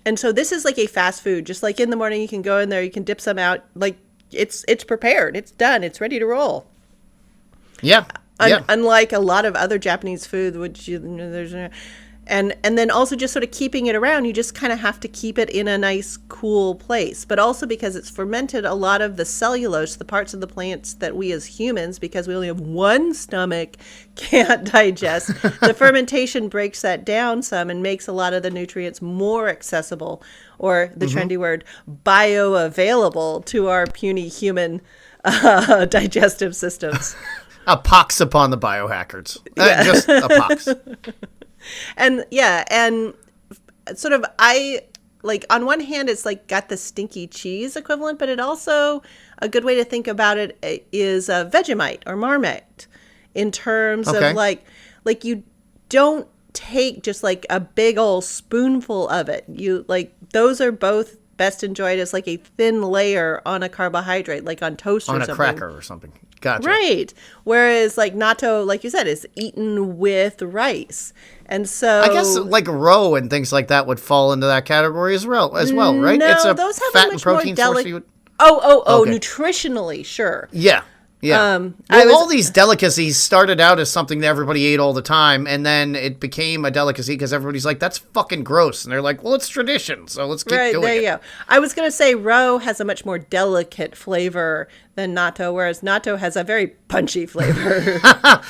S1: And so this is like a fast food. Just like in the morning, you can go in there, you can dip some out. Like it's prepared. It's done. It's ready to roll.
S2: Yeah.
S1: Unlike a lot of other Japanese food, which and then also just sort of keeping it around, you just kind of have to keep it in a nice cool place. But also because it's fermented, a lot of the cellulose, the parts of the plants that we as humans, because we only have one stomach, can't digest, the fermentation breaks that down some and makes a lot of the nutrients more accessible, or the trendy word, bioavailable to our puny human digestive systems.
S2: A pox upon the biohackers. Just a pox.
S1: And and sort of on one hand, it's like got the stinky cheese equivalent, but it also, a good way to think about it is a Vegemite or Marmite, in terms of like you don't take just like a big old spoonful of it. You those are both best enjoyed as like a thin layer on a carbohydrate, like on toast or something.
S2: On a cracker or something. Gotcha.
S1: Right. Whereas like natto, like you said, is eaten with rice. And so
S2: I guess like roe and things like that would fall into that category as well, right?
S1: No,
S2: it's a
S1: those have
S2: fat
S1: a much
S2: and protein
S1: more
S2: source.
S1: Okay. Nutritionally, sure.
S2: Yeah. All these delicacies started out as something that everybody ate all the time, and then it became a delicacy because everybody's like, that's fucking gross. And they're like, well, it's tradition, so let's keep doing it.
S1: There you go. I was going to say roe has a much more delicate flavor than natto, whereas natto has a very punchy flavor.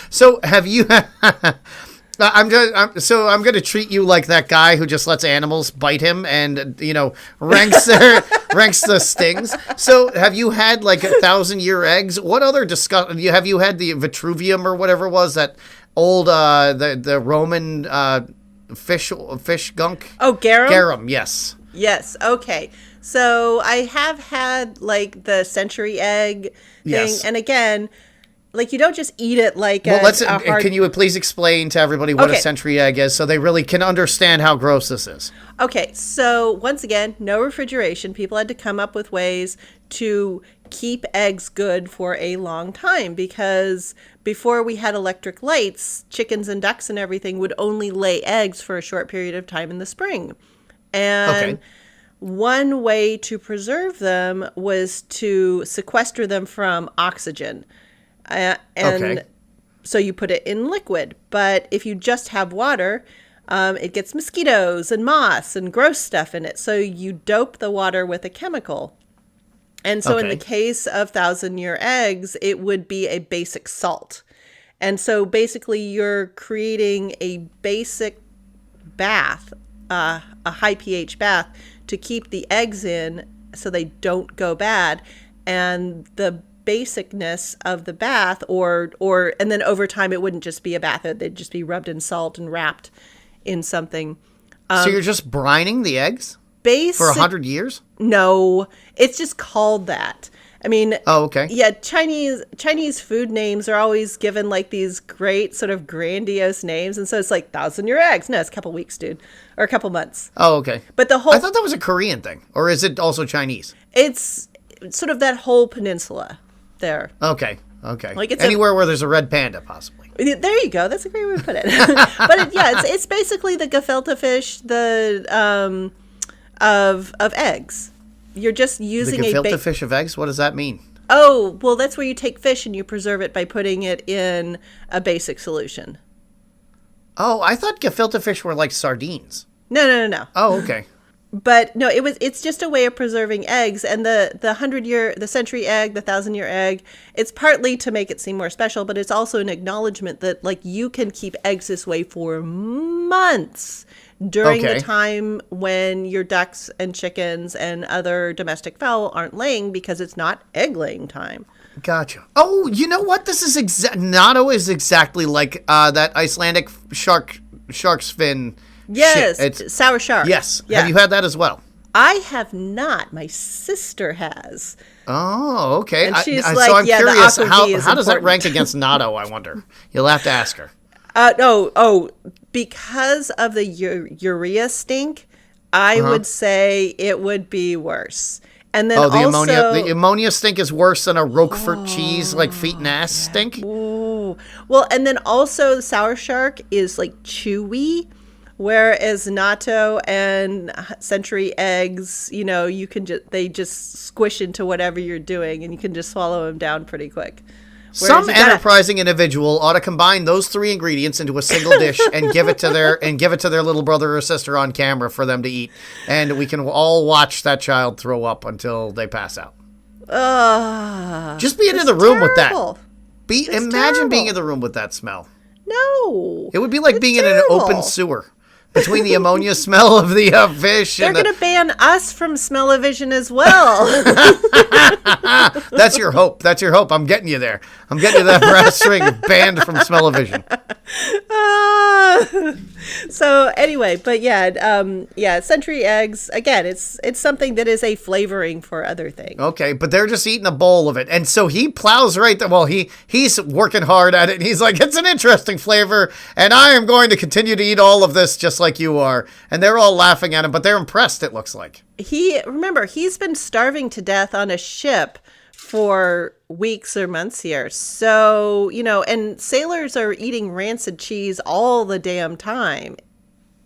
S2: So have you... I'm going to treat you like that guy who just lets animals bite him and, ranks the stings. So have you had like 1,000-year eggs? What other have you had the Vitruvium or whatever it was, that old, the Roman fish gunk?
S1: Oh, garum?
S2: Garum, yes.
S1: Yes, okay. So I have had like the century egg thing.
S2: Yes.
S1: And again, like you don't just eat it like
S2: can you please explain to everybody what a century egg is so they really can understand how gross this is?
S1: Okay, so once again, no refrigeration. People had to come up with ways to keep eggs good for a long time, because before we had electric lights, chickens and ducks and everything would only lay eggs for a short period of time in the spring. And one way to preserve them was to sequester them from oxygen. So you put it in liquid. But if you just have water, it gets mosquitoes and moss and gross stuff in it. So you dope the water with a chemical. And so in the case of 1,000-year eggs, it would be a basic salt. And so basically you're creating a basic bath, a high pH bath, to keep the eggs in so they don't go bad. And the basicness of the bath and then over time it wouldn't just be a bath, they'd just be rubbed in salt and wrapped in something.
S2: So you're just brining the eggs for 100 years?
S1: No, it's just called that. I mean, yeah, Chinese food names are always given like these great sort of grandiose names, and so it's like 1,000-year eggs. No, it's a couple weeks, dude, or a couple months.
S2: Oh, okay.
S1: But I
S2: thought that was a Korean thing, or is it also Chinese?
S1: It's sort of that whole peninsula there.
S2: Okay.
S1: Like it's
S2: anywhere where there's a red panda, possibly.
S1: There you go. That's a great way to put it. But it's basically the gefilte fish, of eggs. You're just using
S2: the gefilte fish of eggs. What does that mean?
S1: Oh, well, that's where you take fish and you preserve it by putting it in a basic solution.
S2: Oh, I thought gefilte fish were like sardines.
S1: No.
S2: Oh, okay.
S1: But no, it's just a way of preserving eggs, and the century egg, the 1,000-year egg, it's partly to make it seem more special, but it's also an acknowledgement that like you can keep eggs this way for months during the time when your ducks and chickens and other domestic fowl aren't laying, because it's not egg laying time.
S2: Gotcha. Oh, you know what? This is natto is exactly like that Icelandic shark's fin.
S1: Yes, it's sour shark.
S2: Yes.
S1: Yeah.
S2: Have you had that as well?
S1: I have not. My sister has.
S2: Oh, okay.
S1: And she's
S2: so I'm curious, how does that
S1: important.
S2: rank against natto, I wonder? You'll have to ask her.
S1: Because of the urea stink, I would say it would be worse. And then
S2: the ammonia stink is worse than a Roquefort cheese, like feet and ass stink?
S1: Ooh. Well, and then also sour shark is like chewy. Whereas natto and century eggs, you can they just squish into whatever you're doing, and you can just swallow them down pretty quick.
S2: Some enterprising individual ought to combine those 3 ingredients into a single dish and give it to their little brother or sister on camera for them to eat, and we can all watch that child throw up until they pass out. Just being in the room with that. Imagine being in the room with that smell.
S1: No.
S2: It would be like being in an open sewer. Between the ammonia smell of the fish
S1: They're going to ban us from smell-o-vision as well.
S2: That's your hope. That's your hope. I'm getting you there. I'm getting you that brass string banned from smell-o-vision.
S1: So anyway, but century eggs, again, it's something that is a flavoring for other things.
S2: Okay, but they're just eating a bowl of it. And so he plows right there. Well, he's working hard at it, and he's like, it's an interesting flavor, and I am going to continue to eat all of this just like you are. And they're all laughing at him, but they're impressed, it looks like.
S1: He's been starving to death on a ship for weeks or months here. So, and sailors are eating rancid cheese all the damn time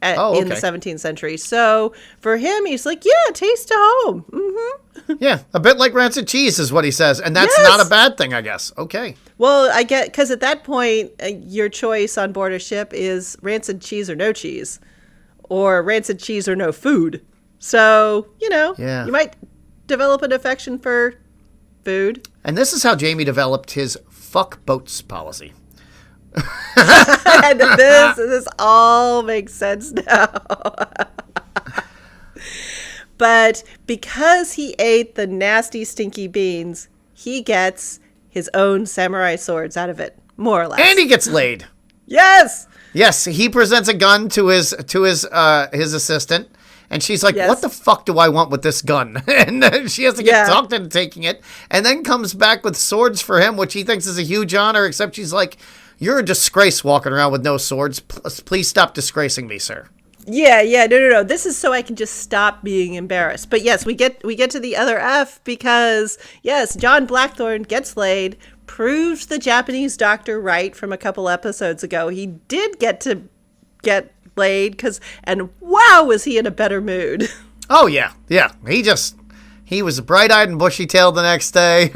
S1: in the 17th century. So for him, he's like, yeah, taste to home. Mm-hmm.
S2: Yeah, a bit like rancid cheese is what he says. And that's not a bad thing, I guess. Okay.
S1: Well, I get, because at that point, your choice on board a ship is rancid cheese or no cheese, or rancid cheese or no food. So, you might develop an affection for food.
S2: And this is how Jamie developed his fuck boats policy.
S1: And this all makes sense now. But because he ate the nasty, stinky beans, he gets his own samurai swords out of it, more or less.
S2: And he gets laid.
S1: Yes.
S2: Yes, he presents a gun to his assistant. And she's like, What the fuck do I want with this gun? And she has to get talked into taking it. And then comes back with swords for him, which he thinks is a huge honor, except she's like, you're a disgrace walking around with no swords. Please stop disgracing me, sir.
S1: Yeah, no. This is so I can just stop being embarrassed. But yes, we get to the other F because, yes, John Blackthorne gets laid, proves the Japanese doctor right from a couple episodes ago. He did get laid and wow, was he in a better mood.
S2: Oh, yeah. He was bright-eyed and bushy-tailed the next day.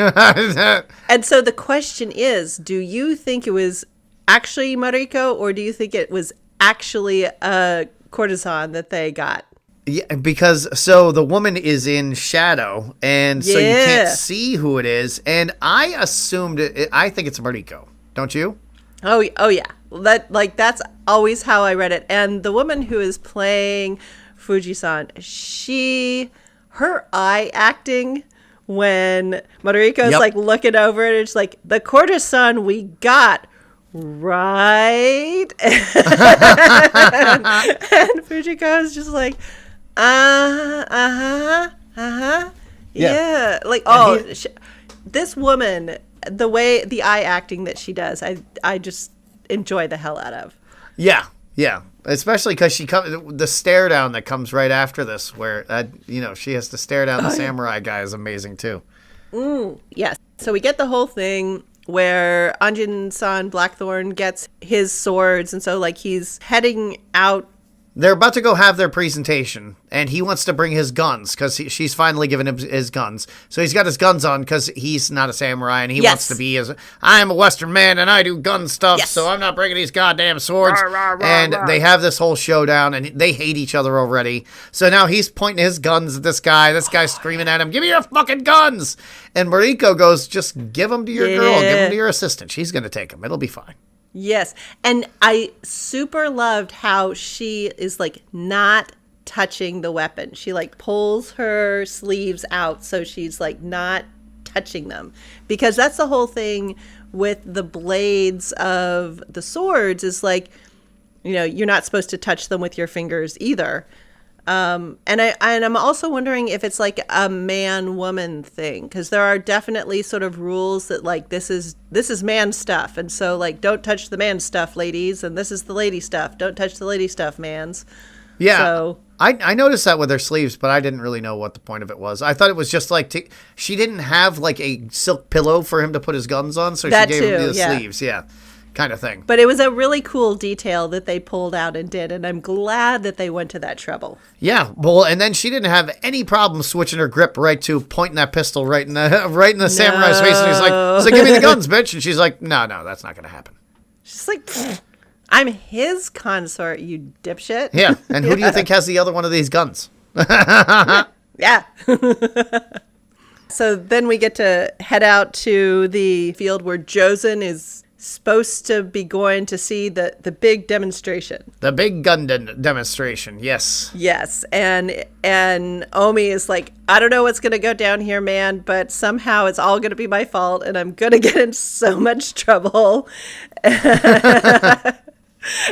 S1: And so the question is, do you think it was actually Mariko, or do you think it was actually a courtesan that they got?
S2: Yeah, because the woman is in shadow, and so you can't see who it is. And I assumed I think it's Mariko. Don't you?
S1: Oh yeah. That's always how I read it. And the woman who is playing Fuji-san, her eye acting when Mariko's like looking over it, it's like, the courtesan we got, right? And Fujiko's just like, yeah. Like, this woman, the eye acting that she does, I just enjoy the hell out of.
S2: Yeah. Especially because the stare down that comes right after this, where she has to stare down the samurai guy, is amazing too.
S1: Yes. So we get the whole thing where Anjin-san Blackthorne gets his swords, and so he's heading out.
S2: They're about to go have their presentation, and he wants to bring his guns because she's finally given him his guns. So he's got his guns on because he's not a samurai, and he wants to be I'm a Western man, and I do gun stuff, so I'm not bringing these goddamn swords. And they have this whole showdown, and they hate each other already. So now he's pointing his guns at this guy. This guy's screaming at him, give me your fucking guns! And Mariko goes, just give them to your girl, give them to your assistant. She's going to take them. It'll be fine.
S1: Yes. And I super loved how she is not touching the weapon. She pulls her sleeves out so she's not touching them. Because that's the whole thing with the blades of the swords is you're not supposed to touch them with your fingers either. And I'm also wondering if it's a man-woman thing, because there are definitely sort of rules that this is man stuff, and so don't touch the man stuff, ladies, and this is the lady stuff. Don't touch the lady stuff, mans.
S2: Yeah,
S1: so,
S2: I noticed that with her sleeves, but I didn't really know what the point of it was. I thought it was just she didn't have a silk pillow for him to put his guns on, so she gave him the sleeves. Yeah. kind of thing.
S1: But it was a really cool detail that they pulled out and did, and I'm glad that they went to that trouble.
S2: Yeah, well, and then she didn't have any problem switching her grip right to pointing that pistol right in the samurai's face, and he's like, "So give me the guns, bitch," and she's like, "No, that's not going to happen."
S1: She's like, "I'm his consort, you dipshit."
S2: Yeah, and who do you think has the other one of these guns?
S1: Yeah. So then we get to head out to the field where Jozen is supposed to be going to see the big demonstration.
S2: The big gun demonstration, yes.
S1: Yes, and Omi is like, I don't know what's going to go down here, man, but somehow it's all going to be my fault, and I'm going to get in so much trouble.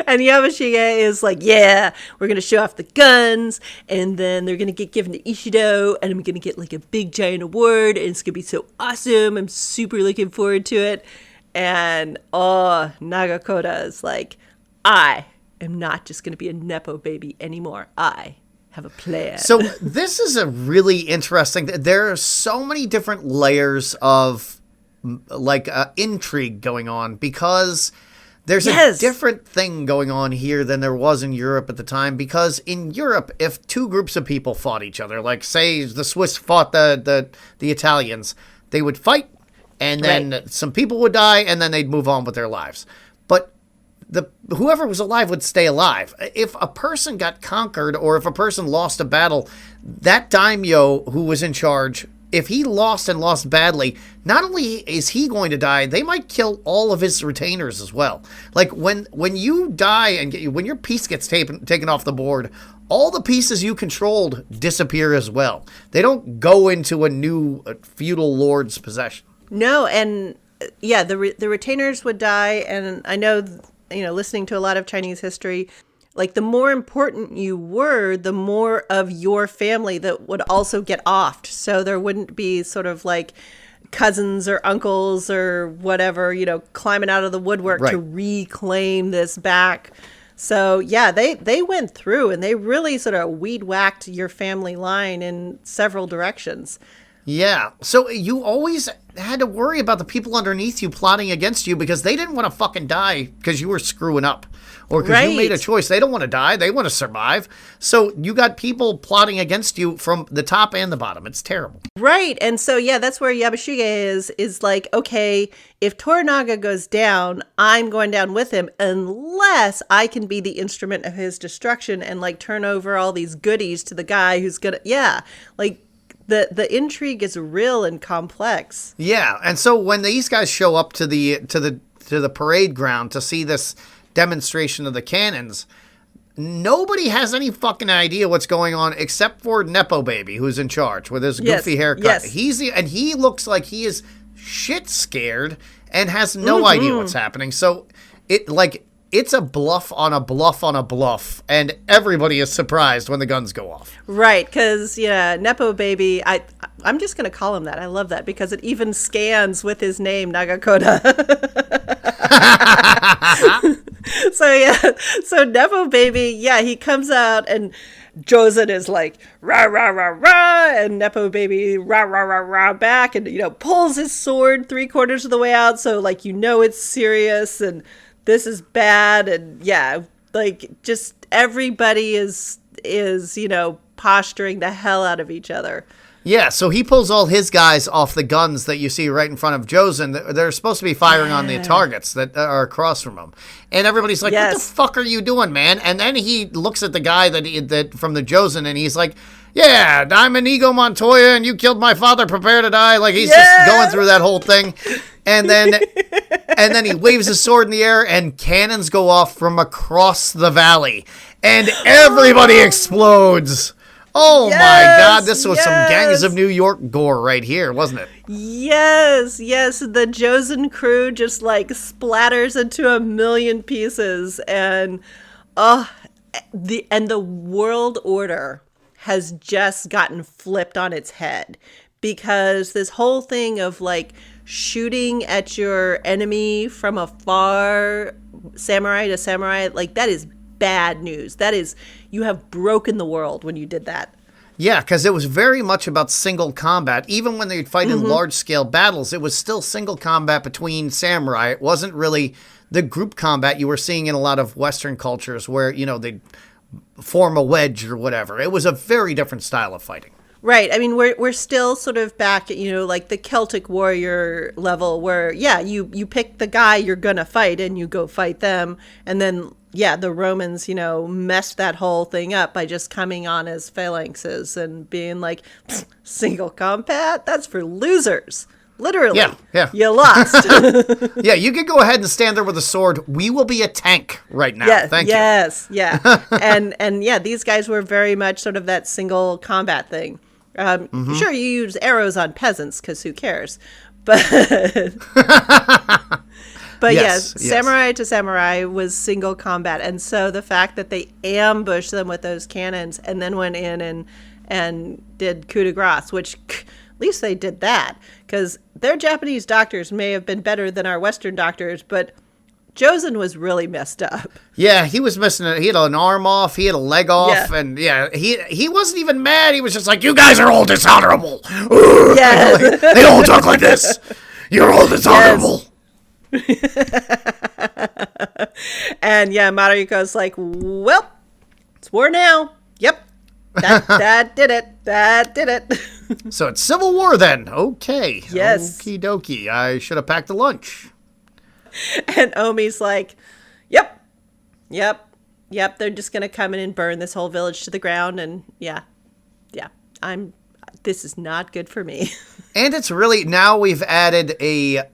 S1: And Yamashige is like, yeah, we're going to show off the guns, and then they're going to get given to Ishido, and I'm going to get like a big giant award, and it's going to be so awesome. I'm super looking forward to it. And Nagakoda is like, I am not just going to be a Nepo baby anymore. I have a plan.
S2: So this is a really interesting, there are so many different layers of like intrigue going on, because there's a different thing going on here than there was in Europe at the time, because in Europe, if two groups of people fought each other, like say the Swiss fought the Italians, they would fight, and then some people would die, and then they'd move on with their lives. But whoever was alive would stay alive. If a person got conquered, or if a person lost a battle, that daimyo who was in charge, if he lost and lost badly, not only is he going to die, they might kill all of his retainers as well. Like when you die and when your piece gets taken off the board, all the pieces you controlled disappear as well. They don't go into a new feudal lord's possession.
S1: No, and yeah, the retainers would die, and I know, listening to a lot of Chinese history, like the more important you were, the more of your family that would also get offed. So there wouldn't be sort of like cousins or uncles or whatever, climbing out of the woodwork to reclaim this back. So yeah, they went through and they really sort of weed whacked your family line in several directions.
S2: Yeah. So you always had to worry about the people underneath you plotting against you, because they didn't want to fucking die because you were screwing up, or because you made a choice. They don't want to die. They want to survive. So you got people plotting against you from the top and the bottom. It's terrible.
S1: Right. And so, yeah, that's where Yamashige is like, okay, if Toranaga goes down, I'm going down with him, unless I can be the instrument of his destruction and like turn over all these goodies to the guy who's gonna, The intrigue is real and complex. Yeah,
S2: and so when these guys show up to the parade ground to see this demonstration of the cannons, nobody has any fucking idea what's going on except for Nepo Baby, who's in charge with his goofy haircut. Yes. He looks like he is shit scared and has no idea what's happening. So it's a bluff on a bluff on a bluff, and everybody is surprised when the guns go off.
S1: Right, because, Nepo Baby, I'm just going to call him that. I love that, because it even scans with his name, Nagakoda. So Nepo Baby, he comes out, and Jozen is like, rah, rah, rah, rah, and Nepo Baby, rah, rah, rah, rah, back, and, pulls his sword 3/4 of the way out, so, it's serious, and this is bad, and just everybody is posturing the hell out of each other.
S2: Yeah, so he pulls all his guys off the guns that you see right in front of Jozen. They're supposed to be firing on the targets that are across from him. And everybody's like, what the fuck are you doing, man? And then he looks at the guy that from the Jozen, and he's like, yeah, I'm Inigo Montoya, and you killed my father, prepare to die. Like, he's just going through that whole thing. And then he waves his sword in the air, and cannons go off from across the valley. And everybody explodes. Oh, my God. This was some Gangs of New York gore right here, wasn't it?
S1: Yes. The Jozen crew just, splatters into a million pieces. And, the world order has just gotten flipped on its head, because this whole thing of shooting at your enemy from afar, samurai to samurai, that is bad news. That is, you have broken the world when you did that.
S2: Yeah, because it was very much about single combat. Even when they'd fight in large-scale battles, it was still single combat between samurai. It wasn't really the group combat you were seeing in a lot of Western cultures where, they form a wedge or whatever. It was a very different style of fighting.
S1: Right. I mean, we're still sort of back at, like the Celtic warrior level where, you pick the guy you're going to fight and you go fight them. And then, the Romans, messed that whole thing up by just coming on as phalanxes and being like, single combat? That's for losers. Literally.
S2: Yeah.
S1: You lost.
S2: Yeah, you can go ahead and stand there with a sword. We will be a tank right now.
S1: Yes,
S2: Thank you.
S1: Yes, yeah. and these guys were very much sort of that single combat thing. Sure, you use arrows on peasants because who cares? But yes, samurai to samurai was single combat. And so the fact that they ambushed them with those cannons and then went in and did coup de grace, which at least they did that, because their Japanese doctors may have been better than our Western doctors, but Josen was really messed up.
S2: Yeah, he was missing it. He had an arm off. He had a leg off. Yeah. And he wasn't even mad. He was just like, you guys are all dishonorable. Yes. They don't talk like this. You're all dishonorable.
S1: And Mariko's like, well, it's war now. Yep. That did it.
S2: So it's civil war then. Okay.
S1: Yes.
S2: Okie dokie. I should have packed a lunch.
S1: And Omi's like, yep. They're just going to come in and burn this whole village to the ground. And this is not good for me.
S2: And it's really, now we've added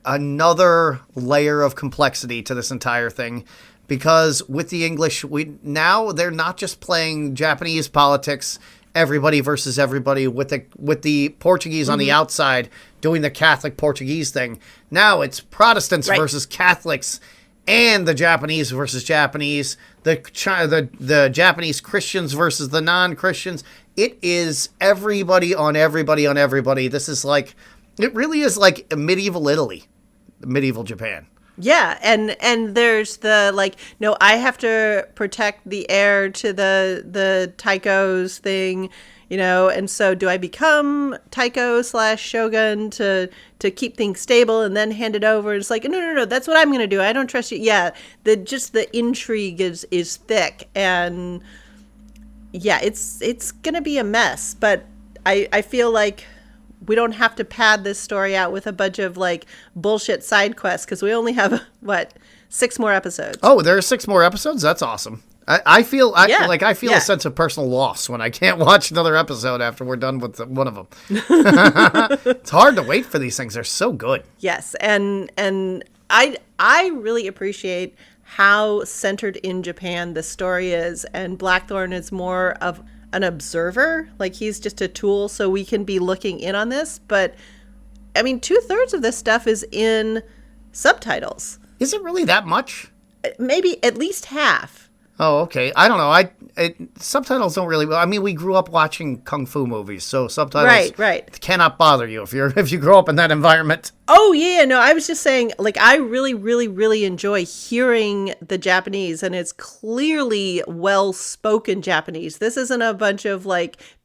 S2: another layer of complexity to this entire thing, because with the English, now they're not just playing Japanese politics, everybody versus everybody, with the Portuguese on the outside doing the Catholic Portuguese thing. Now it's Protestants versus Catholics, and the Japanese versus Japanese, the Japanese Christians versus the non-Christians. It is everybody on everybody on everybody. This is it really is like medieval Italy, medieval Japan.
S1: Yeah, and there's the no, I have to protect the heir to the Taiko's thing, and so do I become Taiko / Shogun to keep things stable and then hand it over? It's like, no, that's what I'm going to do. I don't trust you. Yeah, the intrigue is thick, and it's going to be a mess, but I feel like we don't have to pad this story out with a bunch of bullshit side quests, because we only have 6 more episodes.
S2: Oh, there are 6 more episodes? That's awesome. I feel a sense of personal loss when I can't watch another episode after we're done with one of them. It's hard to wait for these things. They're so good.
S1: Yes, and I really appreciate how centered in Japan the story is, and Blackthorn is more of an observer. He's just a tool, so we can be looking in on this. But I mean, 2/3 of this stuff is in subtitles.
S2: Is it really that much?
S1: Maybe at least half.
S2: Oh, okay. I don't know. Subtitles don't really. I mean, we grew up watching kung fu movies, so subtitles cannot bother you if you grow up in that environment.
S1: Oh yeah, no. I was just saying, I really, really, really enjoy hearing the Japanese, and it's clearly well-spoken Japanese. This isn't a bunch of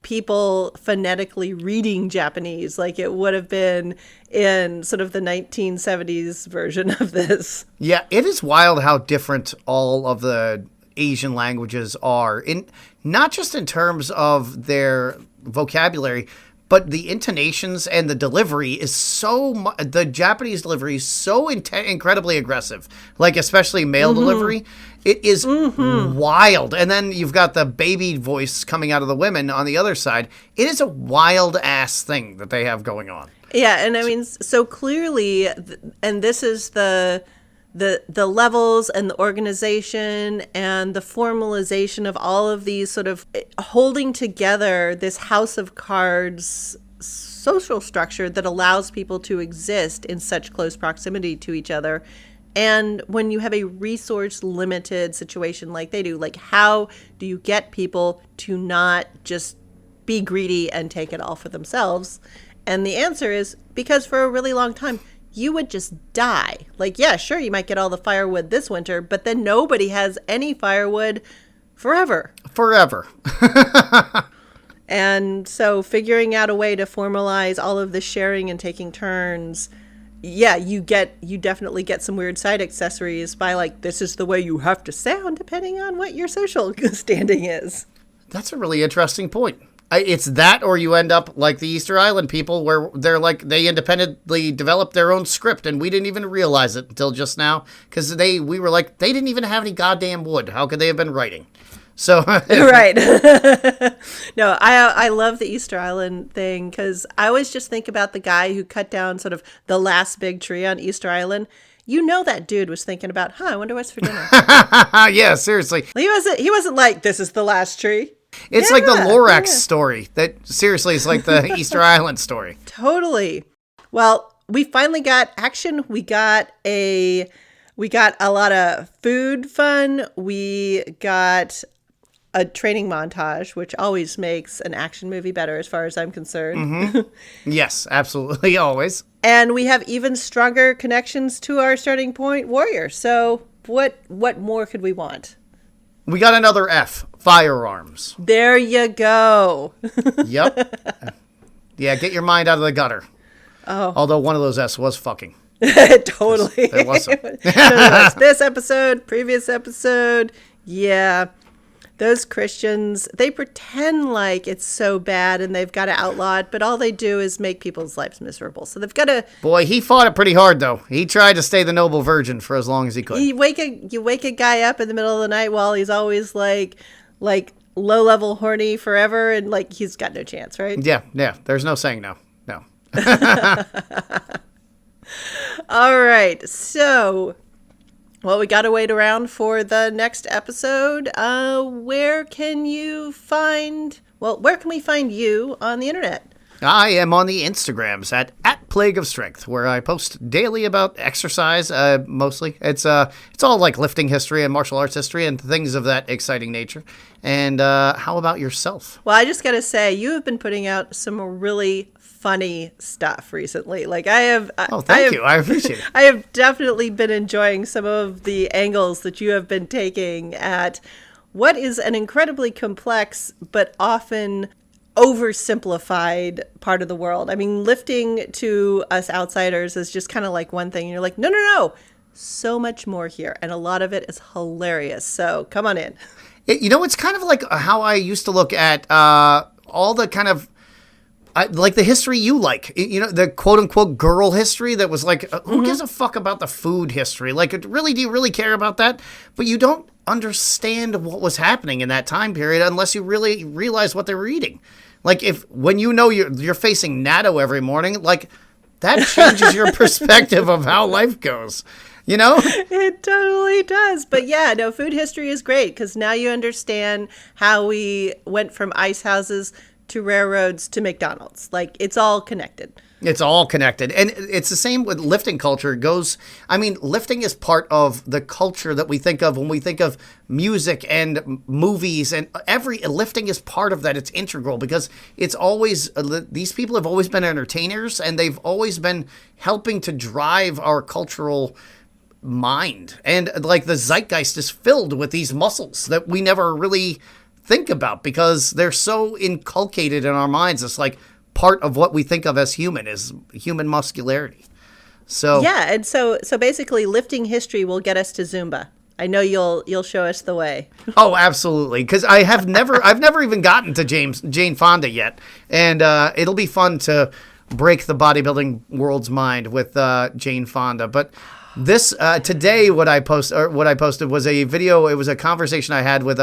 S1: people phonetically reading Japanese like it would have been in sort of the 1970s version of this.
S2: Yeah, it is wild how different all of the Asian languages are, not just in terms of their vocabulary, but the intonations and the delivery is the Japanese delivery is so incredibly aggressive, especially male delivery. It is wild. And then you've got the baby voice coming out of the women on the other side. It is a wild ass thing that they have going on.
S1: Yeah, and I mean, so clearly, and this is the levels and the organization and the formalization of all of these sort of holding together this house of cards social structure that allows people to exist in such close proximity to each other. And when you have a resource limited situation like they do, how do you get people to not just be greedy and take it all for themselves? And the answer is because for a really long time, you would just die. Yeah, sure, you might get all the firewood this winter, but then nobody has any firewood forever. And so figuring out a way to formalize all of the sharing and taking turns yeah, you definitely get some weird side accessories by like, this is the way you have to sound depending on what your social standing is.
S2: That's a really interesting point. It's that, or you end up like the Easter Island people, where they're like, they independently developed their own script, and we didn't even realize it until just now, because we were like, they didn't even have any goddamn wood. How could they have been writing? So
S1: right. No, I love the Easter Island thing, because I always just think about the guy who cut down sort of the last big tree on Easter Island. You know, that dude was thinking about, I wonder what's for dinner.
S2: Yeah, seriously.
S1: He wasn't like, this is the last tree.
S2: It's like the Lorax story. That seriously is like the Easter Island story.
S1: Totally. Well, we finally got action. We got a lot of food fun. We got a training montage, which always makes an action movie better as far as I'm concerned.
S2: Mm-hmm. Yes, absolutely, always.
S1: And we have even stronger connections to our starting point, Warrior. So what more could we want?
S2: We got another F, firearms.
S1: There you go.
S2: Yep. Yeah, get your mind out of the gutter.
S1: Oh.
S2: Although one of those F's was fucking.
S1: Totally.
S2: There was some.
S1: This episode, previous episode. Yeah. Those Christians, they pretend like it's so bad and they've got to outlaw it, but all they do is make people's lives miserable. So they've got to...
S2: Boy, he fought it pretty hard, though. He tried to stay the noble virgin for as long as he could.
S1: You wake a guy up in the middle of the night while he's always like low-level horny forever, and like he's got no chance, right?
S2: Yeah. There's no saying no. No.
S1: All right. So... well, we got to wait around for the next episode. Where can we find you on the internet?
S2: I am on the Instagrams at Plague of Strength, where I post daily about exercise, mostly. It's all like lifting history and martial arts history and things of that exciting nature. And how about yourself?
S1: Well, I just got to say, you have been putting out some really funny stuff recently. Like I have.
S2: Thank you. I appreciate it.
S1: I have definitely been enjoying some of the angles that you have been taking at what is an incredibly complex but often oversimplified part of the world. I mean, lifting to us outsiders is just kind of like one thing. And you're like, no. So much more here. And a lot of it is hilarious. So come on in.
S2: It's kind of like how I used to look at all the kind of like the history you like, the quote unquote girl history that was like, who gives a fuck about the food history? Like, do you really care about that? But you don't understand what was happening in that time period unless you really realize what they were eating. Like when you're facing natto every morning, like that changes your perspective of how life goes. It
S1: totally does. But yeah, no, food history is great because now you understand how we went from ice houses to railroads to McDonald's. Like, it's all connected.
S2: It's all connected. And it's the same with lifting culture. Lifting is part of the culture that we think of when we think of music and movies, and lifting is part of that. It's integral because it's always, these people have always been entertainers, and they've always been helping to drive our cultural mind. And like the zeitgeist is filled with these muscles that we never really think about because they're so inculcated in our minds. It's like part of what we think of as human is human muscularity. So
S1: yeah, and so basically lifting history will get us to Zumba. I know you'll show us the way.
S2: Oh, absolutely, because I've never even gotten to Jane Fonda yet, and it'll be fun to break the bodybuilding world's mind with Jane Fonda. But this today, what I posted was a video. It was a conversation I had with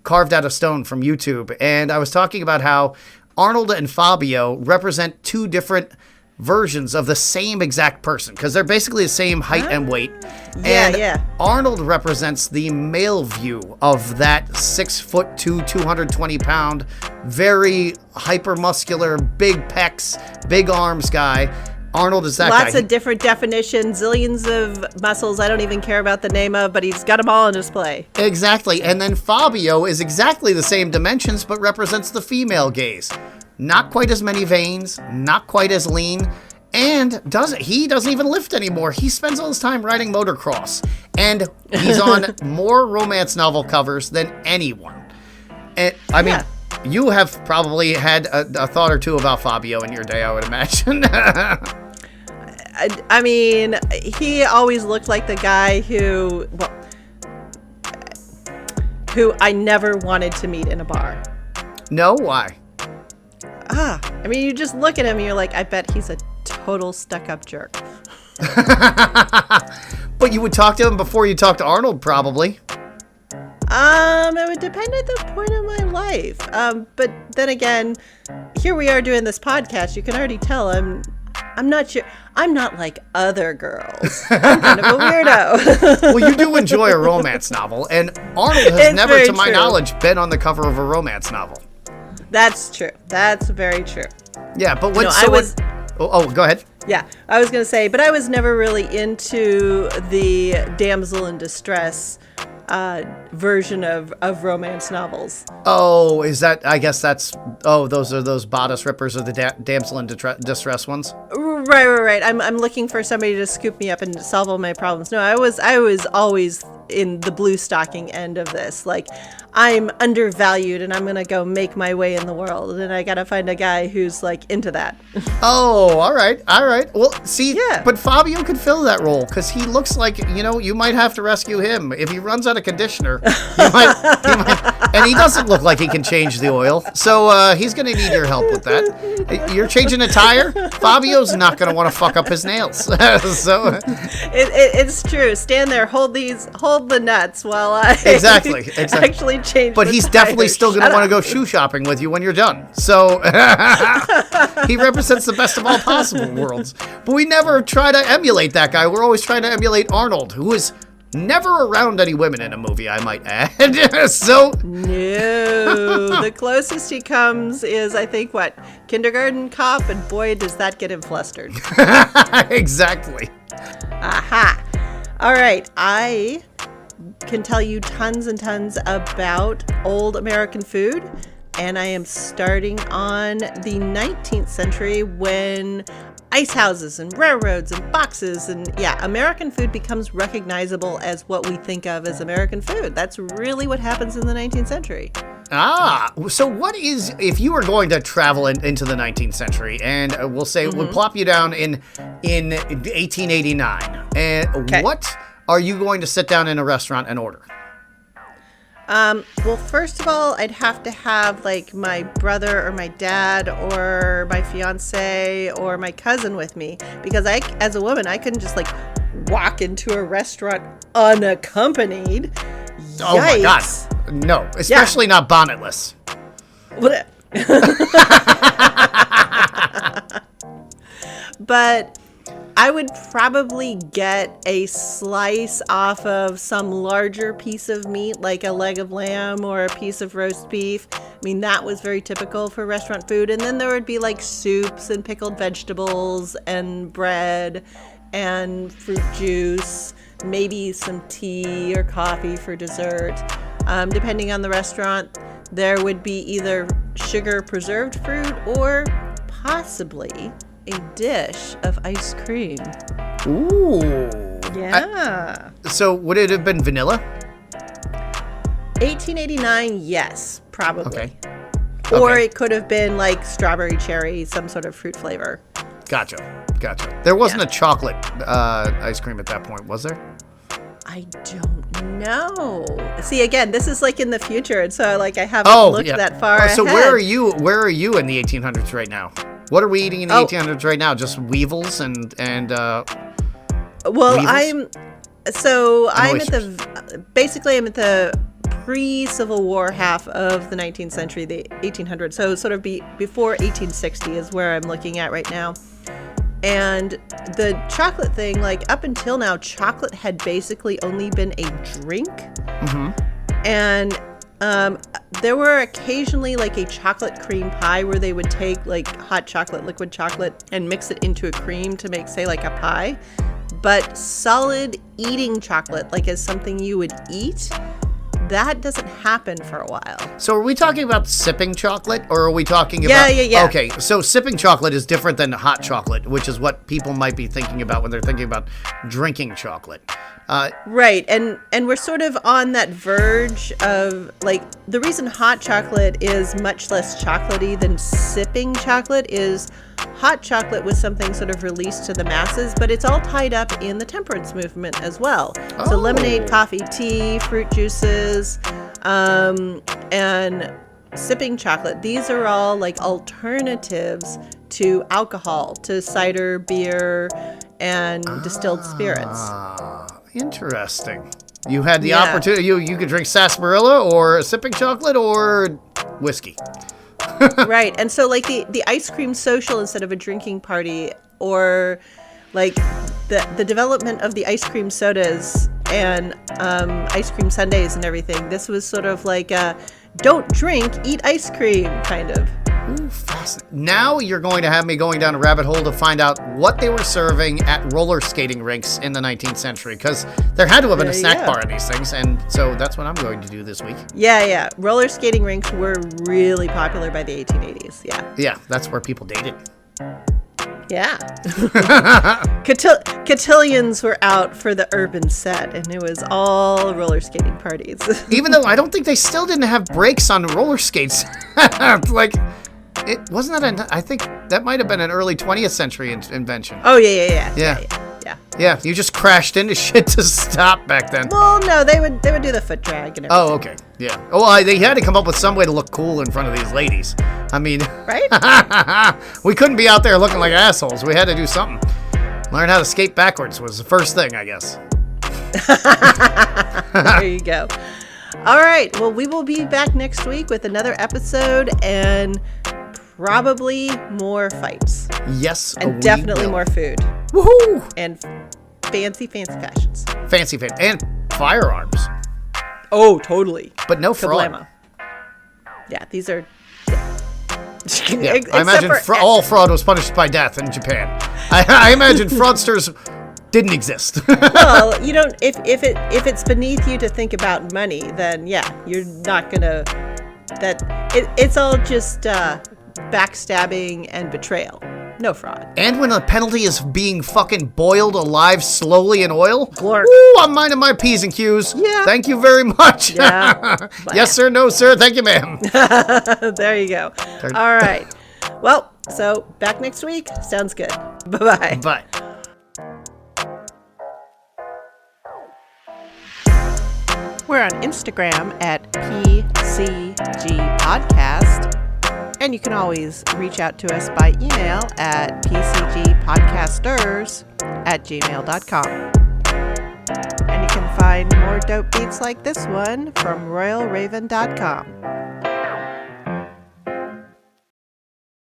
S2: Carved Out of Stone from YouTube, and I was talking about how Arnold and Fabio represent two different versions of the same exact person because they're basically the same height and weight.
S1: Yeah.
S2: Arnold represents the male view of that 6'2", 220 pound, very hypermuscular, big pecs, big arms guy. Arnold is that guy.
S1: Lots of different definitions, zillions of muscles I don't even care about the name of, but he's got them all on display.
S2: Exactly. And then Fabio is exactly the same dimensions, but represents the female gaze. Not quite as many veins, not quite as lean, and he doesn't even lift anymore. He spends all his time riding motocross, and he's on more romance novel covers than anyone. And I mean, you have probably had a thought or two about Fabio in your day, I would imagine.
S1: I mean, he always looked like the guy who I never wanted to meet in a bar.
S2: No, why?
S1: I mean, you just look at him and you're like, I bet he's a total stuck-up jerk.
S2: But you would talk to him before you talk to Arnold, probably.
S1: It would depend at the point of my life. But then again, here we are doing this podcast. You can already tell I'm not sure. I'm not like other girls. I'm kind of a weirdo.
S2: Well, you do enjoy a romance novel, and Arnold has never, to my knowledge, been on the cover of a romance novel.
S1: That's true. That's very true.
S2: Yeah, but
S1: go ahead. Yeah, I was going to say, but I was never really into the damsel in distress version of romance novels.
S2: Oh, is that, I guess that's, those are those bodice rippers or the damsel in distress ones?
S1: Right. I'm looking for somebody to scoop me up and solve all my problems. No, I was always in the blue stocking end of this. Like, I'm undervalued and I'm going to go make my way in the world. And I got to find a guy who's like into that.
S2: Oh, all right. Well, see, but Fabio could fill that role because he looks like, you might have to rescue him. If he runs out of conditioner, he might, and he doesn't look like he can change the oil. So he's going to need your help with that. You're changing a tire? Fabio's not going to want to fuck up his nails. So
S1: it's true. Stand there, hold the nuts while I
S2: exactly
S1: actually change.
S2: But he's definitely still going to want to go shoe shopping with you when you're done. So he represents the best of all possible worlds. But we never try to emulate that guy. We're always trying to emulate Arnold, who is never around any women in a movie, I might add. So
S1: no, the closest he comes is, I think, Kindergarten Cop, and boy, does that get him flustered.
S2: Exactly.
S1: Aha. All right, I can tell you tons and tons about old American food, and I am starting on the 19th century when ice houses and railroads and boxes and American food becomes recognizable as what we think of as American food. That's really what happens in the 19th century.
S2: So what is, if you were going to travel into the 19th century, and we'll say we'll plop you down in 1889, and what are you going to sit down in a restaurant and order?
S1: Well, first of all, I'd have to have like my brother or my dad or my fiance or my cousin with me, because as a woman, I couldn't just like walk into a restaurant unaccompanied.
S2: Oh my God. No, especially not bonnetless.
S1: But I would probably get a slice off of some larger piece of meat, like a leg of lamb or a piece of roast beef. I mean, that was very typical for restaurant food. And then there would be like soups and pickled vegetables and bread and fruit juice, maybe some tea or coffee for dessert. Depending on the restaurant, there would be either sugar preserved fruit or possibly a dish of ice cream.
S2: Ooh.
S1: Yeah.
S2: So would it have been vanilla?
S1: 1889, yes, probably.
S2: Okay.
S1: Or it could have been like strawberry cherry, some sort of fruit flavor.
S2: Gotcha. There wasn't a chocolate ice cream at that point, was there?
S1: I don't know. See, again, this is like in the future, and so like I haven't looked that far ahead.
S2: So where are you in the 1800s right now? What are we eating in the 1800s right now? Just weevils and
S1: well,
S2: weevils?
S1: I'm at the pre-Civil War half of the 19th century, the 1800s. So sort of before 1860 is where I'm looking at right now. And the chocolate thing, like up until now, chocolate had basically only been a drink. Mm-hmm. And there were occasionally like a chocolate cream pie where they would take like hot chocolate, liquid chocolate, and mix it into a cream to make, say, like a pie. But solid eating chocolate, like as something you would eat, that doesn't happen for a while.
S2: So are we talking about sipping chocolate, or are we talking about...
S1: Yeah.
S2: Okay, so sipping chocolate is different than hot chocolate, which is what people might be thinking about when they're thinking about drinking chocolate.
S1: Right, and we're sort of on that verge of, like, the reason hot chocolate is much less chocolatey than sipping chocolate is hot chocolate was something sort of released to the masses, but it's all tied up in the temperance movement as well. So lemonade, coffee, tea, fruit juices, and sipping chocolate. These are all like alternatives to alcohol, to cider, beer, and distilled spirits.
S2: Interesting. You had the opportunity. You could drink sarsaparilla or sipping chocolate or whiskey.
S1: Right. And so like the ice cream social instead of a drinking party, or like the development of the ice cream sodas and ice cream sundaes and everything. This was sort of like a don't drink, eat ice cream kind of.
S2: Ooh, fascinating. Now you're going to have me going down a rabbit hole to find out what they were serving at roller skating rinks in the 19th century, because there had to have been a snack bar in these things, and so that's what I'm going to do this week.
S1: Yeah. Roller skating rinks were really popular by the 1880s.
S2: Yeah, that's where people dated.
S1: Yeah. Cotillions were out for the urban set, and it was all roller skating parties.
S2: Even though I don't think they still didn't have brakes on roller skates. Like, it wasn't that. I think that might have been an early 20th century invention.
S1: Oh yeah.
S2: Yeah, you just crashed into shit to stop back then.
S1: Well, no, they would do the foot drag and everything.
S2: Oh, okay. Yeah. Oh, they had to come up with some way to look cool in front of these ladies. I mean,
S1: right?
S2: We couldn't be out there looking like assholes. We had to do something. Learn how to skate backwards was the first thing, I guess.
S1: There you go. All right. Well, we will be back next week with another episode and probably more fights.
S2: Yes,
S1: and definitely more food.
S2: Woohoo!
S1: And fancy fashions.
S2: And firearms.
S1: Oh, totally.
S2: But no fraud.
S1: Kablama. Yeah, these are.
S2: Yeah, I imagine all fraud was punished by death in Japan. I imagine fraudsters didn't exist.
S1: Well, you don't. If it's beneath you to think about money, then yeah, you're not gonna. It's all just backstabbing and betrayal. No fraud.
S2: And when the penalty is being fucking boiled alive slowly in oil.
S1: Glork.
S2: Ooh, I'm minding my P's and Q's.
S1: Yeah.
S2: Thank you very much.
S1: Yeah.
S2: Yes, sir. No, sir. Thank you, ma'am.
S1: There you go. All right. Well, so back next week. Sounds good. Bye-bye.
S2: Bye.
S1: We're on Instagram at PCG Podcast. And you can always reach out to us by email at pcgpodcasters@gmail.com. And you can find more dope beats like this one from royalraven.com.